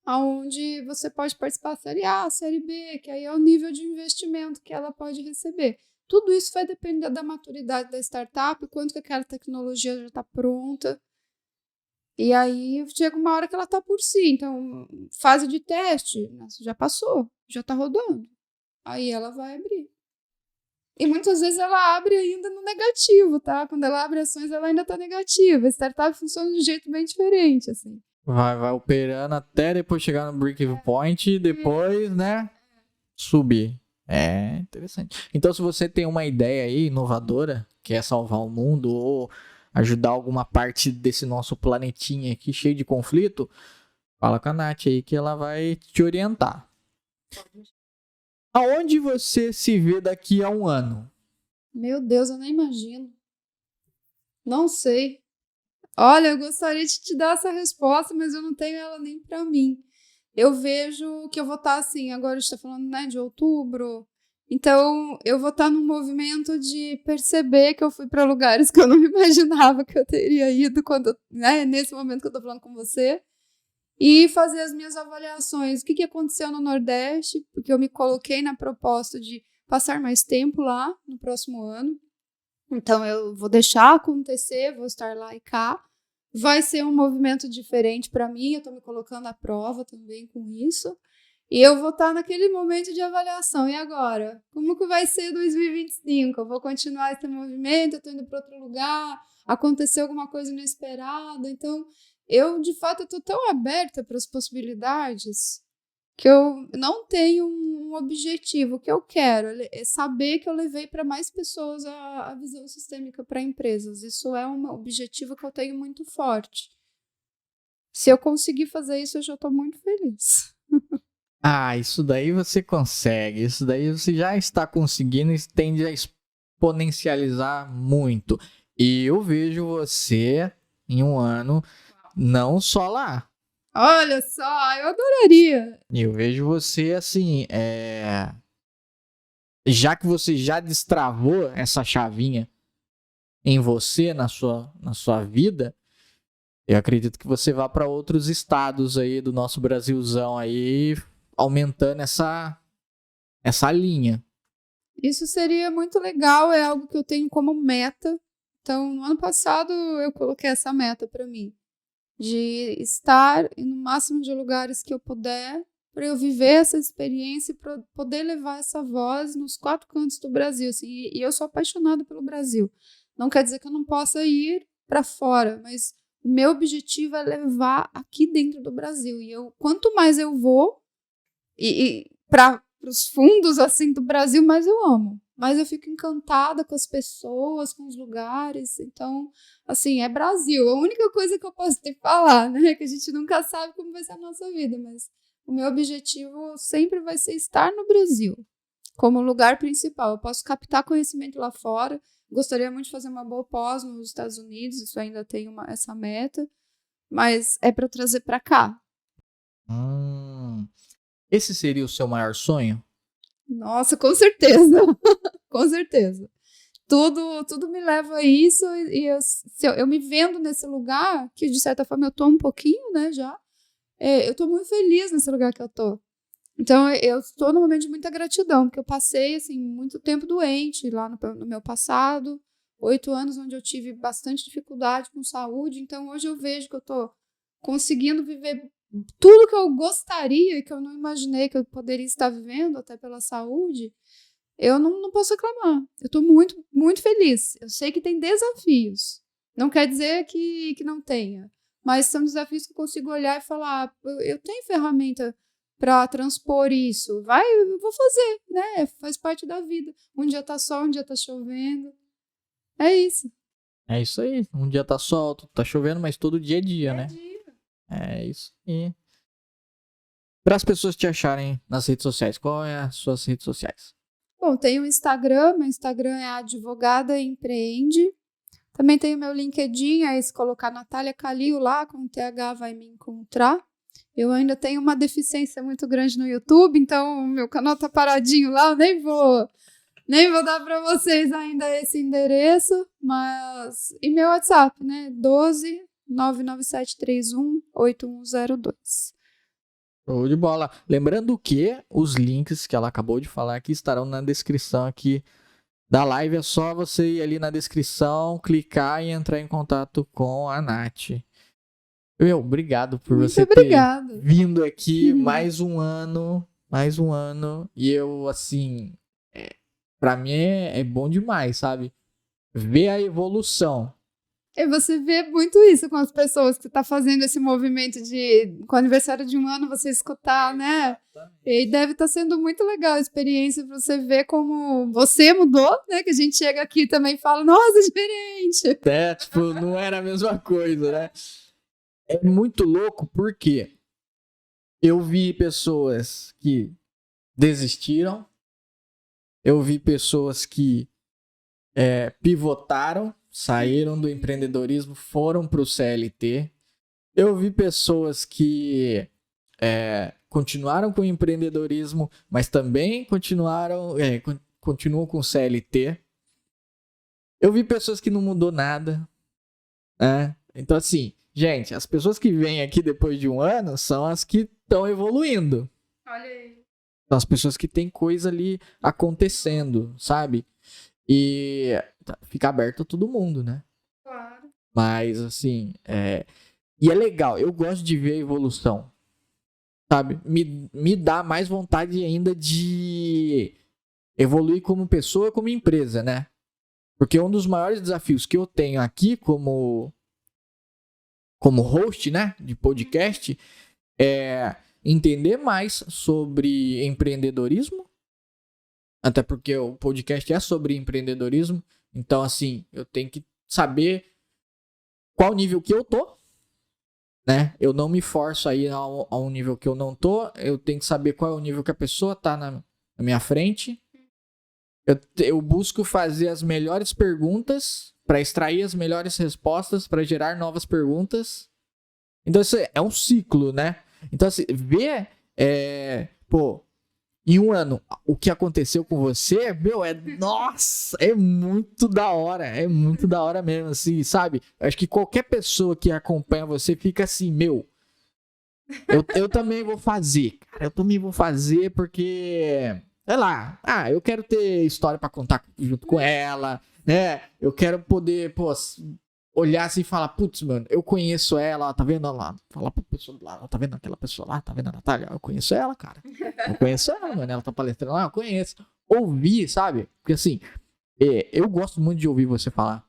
B: Onde você pode participar da série A, série B, que aí é o nível de investimento que ela pode receber. Tudo isso vai depender da maturidade da startup, quanto que aquela tecnologia já está pronta. E aí chega uma hora que ela está por si. Então, fase de teste, já passou, já está rodando. Aí ela vai abrir. E muitas vezes ela abre ainda no negativo, tá? Quando ela abre ações, ela ainda está negativa. A startup funciona de um jeito bem diferente, assim.
A: Vai operando até depois chegar no break-even point e depois, né, subir. É interessante. Então, se você tem uma ideia aí inovadora, quer salvar o mundo ou ajudar alguma parte desse nosso planetinha aqui cheio de conflito, fala com a Nath aí que ela vai te orientar. Aonde você se vê daqui a um ano?
B: Meu Deus, eu nem imagino. Não sei. Olha, eu gostaria de te dar essa resposta, mas eu não tenho ela nem para mim. Eu vejo que eu vou estar assim, agora a gente está falando, né, de outubro. Então, eu vou estar num movimento de perceber que eu fui para lugares que eu não imaginava que eu teria ido quando, né, nesse momento que eu estou falando com você. E fazer as minhas avaliações. O que aconteceu no Nordeste, porque eu me coloquei na proposta de passar mais tempo lá no próximo ano. Então, eu vou deixar acontecer, vou estar lá e cá. Vai ser um movimento diferente para mim, eu estou me colocando à prova também com isso. E eu vou estar naquele momento de avaliação. E agora? Como que vai ser 2025? Eu vou continuar esse movimento? Eu estou indo para outro lugar? Aconteceu alguma coisa inesperada? Então, eu, de fato, estou tão aberta para as possibilidades que eu não tenho um objetivo. O que eu quero é saber que eu levei para mais pessoas a visão sistêmica para empresas. Isso é um objetivo que eu tenho muito forte. Se eu conseguir fazer isso, eu já estou muito feliz.
A: Ah, isso daí você consegue. Isso daí você já está conseguindo e tende a exponencializar muito. E eu vejo você em um ano, não só lá.
B: Olha só, eu adoraria.
A: Eu vejo você assim, já que você já destravou essa chavinha em você, na sua vida, eu acredito que você vá para outros estados aí do nosso Brasilzão aí, aumentando essa linha.
B: Isso seria muito legal, é algo que eu tenho como meta. Então, no ano passado, eu coloquei essa meta para mim, de estar no máximo de lugares que eu puder, para eu viver essa experiência e para poder levar essa voz nos 4 cantos do Brasil. Assim, e eu sou apaixonada pelo Brasil. Não quer dizer que eu não possa ir para fora, mas o meu objetivo é levar aqui dentro do Brasil. E quanto mais eu vou e para os fundos assim do Brasil, mais eu amo. Mas eu fico encantada com as pessoas, com os lugares. Então, assim, é Brasil. A única coisa que eu posso te falar, né? Que a gente nunca sabe como vai ser a nossa vida, mas o meu objetivo sempre vai ser estar no Brasil como lugar principal. Eu posso captar conhecimento lá fora. Gostaria muito de fazer uma boa pós nos Estados Unidos, isso ainda tem essa meta, mas é para trazer para cá.
A: Esse seria o seu maior sonho?
B: Nossa, com certeza. Com certeza. Tudo me leva a isso e eu me vendo nesse lugar, que de certa forma eu tô um pouquinho, né, já. Eu tô muito feliz nesse lugar que eu tô. Então, eu estou num momento de muita gratidão, porque eu passei, assim, muito tempo doente lá no meu passado, 8 anos onde eu tive bastante dificuldade com saúde, então hoje eu vejo que eu tô conseguindo viver tudo que eu gostaria, que eu não imaginei que eu poderia estar vivendo, até pela saúde. Eu não posso reclamar. Eu estou muito, muito feliz. Eu sei que tem desafios. Não quer dizer que não tenha. Mas são desafios que eu consigo olhar e falar: eu tenho ferramenta para transpor isso. Eu vou fazer, né? Faz parte da vida. Um dia tá sol, um dia tá chovendo. É isso.
A: É isso aí. Um dia tá sol, outro tá chovendo, mas todo dia é dia, né?
B: Dia.
A: É isso aí. Para as pessoas te acharem nas redes sociais, qual é as suas redes sociais?
B: Bom, tem o Instagram. Meu Instagram é Advogada Empreende. Também tem o meu LinkedIn, aí se colocar Natália Calil lá, com TH vai me encontrar. Eu ainda tenho uma deficiência muito grande no YouTube, então o meu canal tá paradinho lá, eu nem vou dar para vocês ainda esse endereço, mas e meu WhatsApp, né? 12 99731 8102.
A: Show de bola. Lembrando que os links que ela acabou de falar aqui estarão na descrição aqui da live. É só você ir ali na descrição, clicar e entrar em contato com a Nath. Obrigado por
B: Muito
A: você
B: obrigada.
A: ter vindo aqui mais um ano. E eu, assim, pra mim é bom demais, sabe? Ver a evolução.
B: E você vê muito isso com as pessoas que você tá fazendo esse movimento de, com o aniversário de um ano, você escutar, né? E deve estar sendo muito legal a experiência pra você ver como você mudou, né? Que a gente chega aqui e também fala, nossa, diferente.
A: Tipo, não era a mesma coisa, né? É muito louco porque eu vi pessoas que desistiram, eu vi pessoas que pivotaram, saíram do empreendedorismo, foram para o CLT. Eu vi pessoas que continuaram com o empreendedorismo, mas também continuam com o CLT. Eu vi pessoas que não mudou nada, né? Então, assim, gente, as pessoas que vêm aqui depois de um ano são as que estão evoluindo.
B: Olha aí.
A: São as pessoas que têm coisa ali acontecendo, sabe? E fica aberto a todo mundo, né?
B: Claro.
A: Mas, assim, e é legal, eu gosto de ver a evolução, sabe? Me dá mais vontade ainda de evoluir como pessoa, como empresa, né? Porque um dos maiores desafios que eu tenho aqui como host, né, de podcast, é entender mais sobre empreendedorismo, até porque o podcast é sobre empreendedorismo, então, assim, eu tenho que saber qual nível que eu tô, né? Eu não me forço aí a um nível que eu não tô, eu tenho que saber qual é o nível que a pessoa tá na minha frente. Eu busco fazer as melhores perguntas para extrair as melhores respostas, para gerar novas perguntas. Então, isso é um ciclo, né? Então, assim, ver, em um ano, o que aconteceu com você, meu, nossa, é muito da hora mesmo, assim, sabe? Acho que qualquer pessoa que acompanha você fica assim, meu, eu também vou fazer, cara, eu também vou fazer porque, sei lá, eu quero ter história pra contar junto com ela, né? Eu quero poder, olhar assim e falar, putz, mano, eu conheço ela, tá vendo lá? Falar pra pessoa lá, tá vendo aquela pessoa lá, tá vendo a Natália? Eu conheço ela, cara. Eu conheço ela, mano, ela tá palestrando lá, eu conheço. Ouvir, sabe? Porque assim, eu gosto muito de ouvir você falar.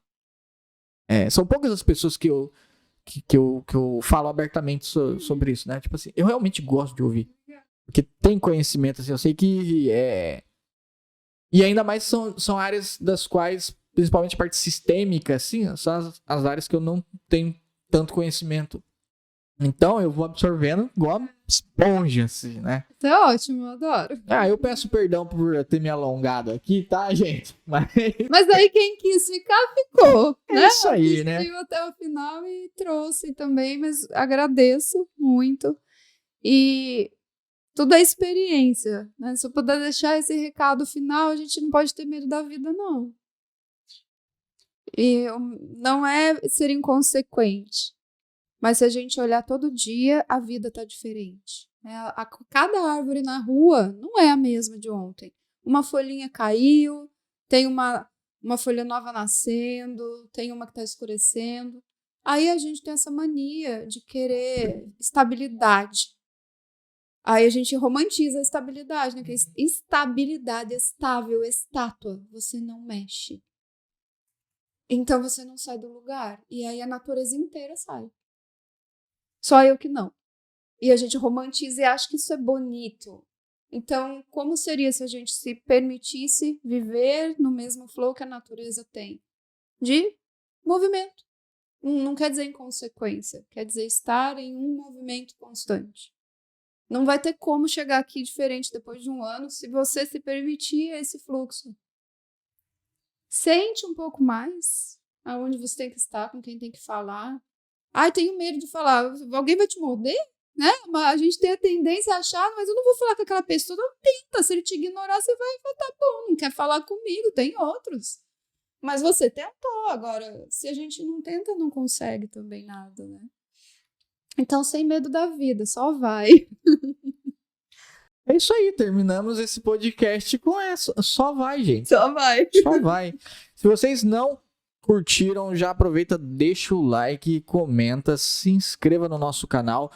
A: São poucas as pessoas que eu falo abertamente sobre isso, né? Tipo assim, eu realmente gosto de ouvir. Porque tem conhecimento, assim, eu sei que E ainda mais são áreas das quais, principalmente a parte sistêmica, assim, são as áreas que eu não tenho tanto conhecimento. Então eu vou absorvendo igual uma esponja, assim, né?
B: Isso é ótimo, eu adoro.
A: Eu peço perdão por ter me alongado aqui, tá, gente?
B: Mas aí quem quis ficar, ficou, né?
A: Isso aí, né?
B: Assistiu até o final e trouxe também, mas agradeço muito. E tudo é experiência, né? Se eu puder deixar esse recado final, a gente não pode ter medo da vida, não. E não é ser inconsequente, mas se a gente olhar todo dia, a vida tá diferente. Cada árvore na rua não é a mesma de ontem. Uma folhinha caiu, tem uma folha nova nascendo, tem uma que está escurecendo. Aí a gente tem essa mania de querer estabilidade. Aí a gente romantiza a estabilidade, né? Que estabilidade, estável, estátua. Você não mexe. Então você não sai do lugar. E aí a natureza inteira sai. Só eu que não. E a gente romantiza e acha que isso é bonito. Então, como seria se a gente se permitisse viver no mesmo flow que a natureza tem? De movimento. Não quer dizer inconsequência. Quer dizer estar em um movimento constante. Não vai ter como chegar aqui diferente depois de um ano se você se permitir esse fluxo. Sente um pouco mais aonde você tem que estar, com quem tem que falar. Tenho medo de falar. Alguém vai te morder? Né? A gente tem a tendência a achar, mas eu não vou falar com aquela pessoa. Não tenta. Se ele te ignorar, você vai falar, tá bom, não quer falar comigo, tem outros. Mas você tentou. Agora, se a gente não tenta, não consegue também nada, né? Então, sem medo da vida, só vai.
A: É isso aí, terminamos esse podcast com essa. Só vai, gente.
B: Só vai.
A: Só vai. Se vocês não curtiram, já aproveita, deixa o like, comenta, se inscreva no nosso canal.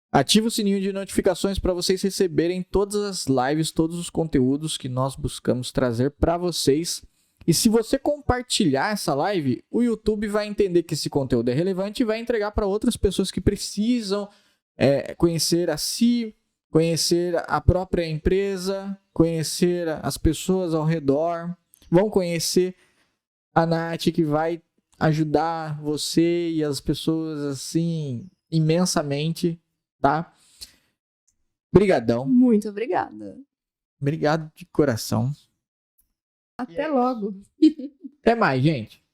A: Ativa o sininho de notificações para vocês receberem todas as lives, todos os conteúdos que nós buscamos trazer para vocês. E se você compartilhar essa live, o YouTube vai entender que esse conteúdo é relevante e vai entregar para outras pessoas que precisam conhecer a si, conhecer a própria empresa, conhecer as pessoas ao redor. Vão conhecer a Nath, que vai ajudar você e as pessoas assim imensamente, tá? Brigadão.
B: Muito obrigada.
A: Obrigado de coração.
B: Até logo.
A: Até mais, gente.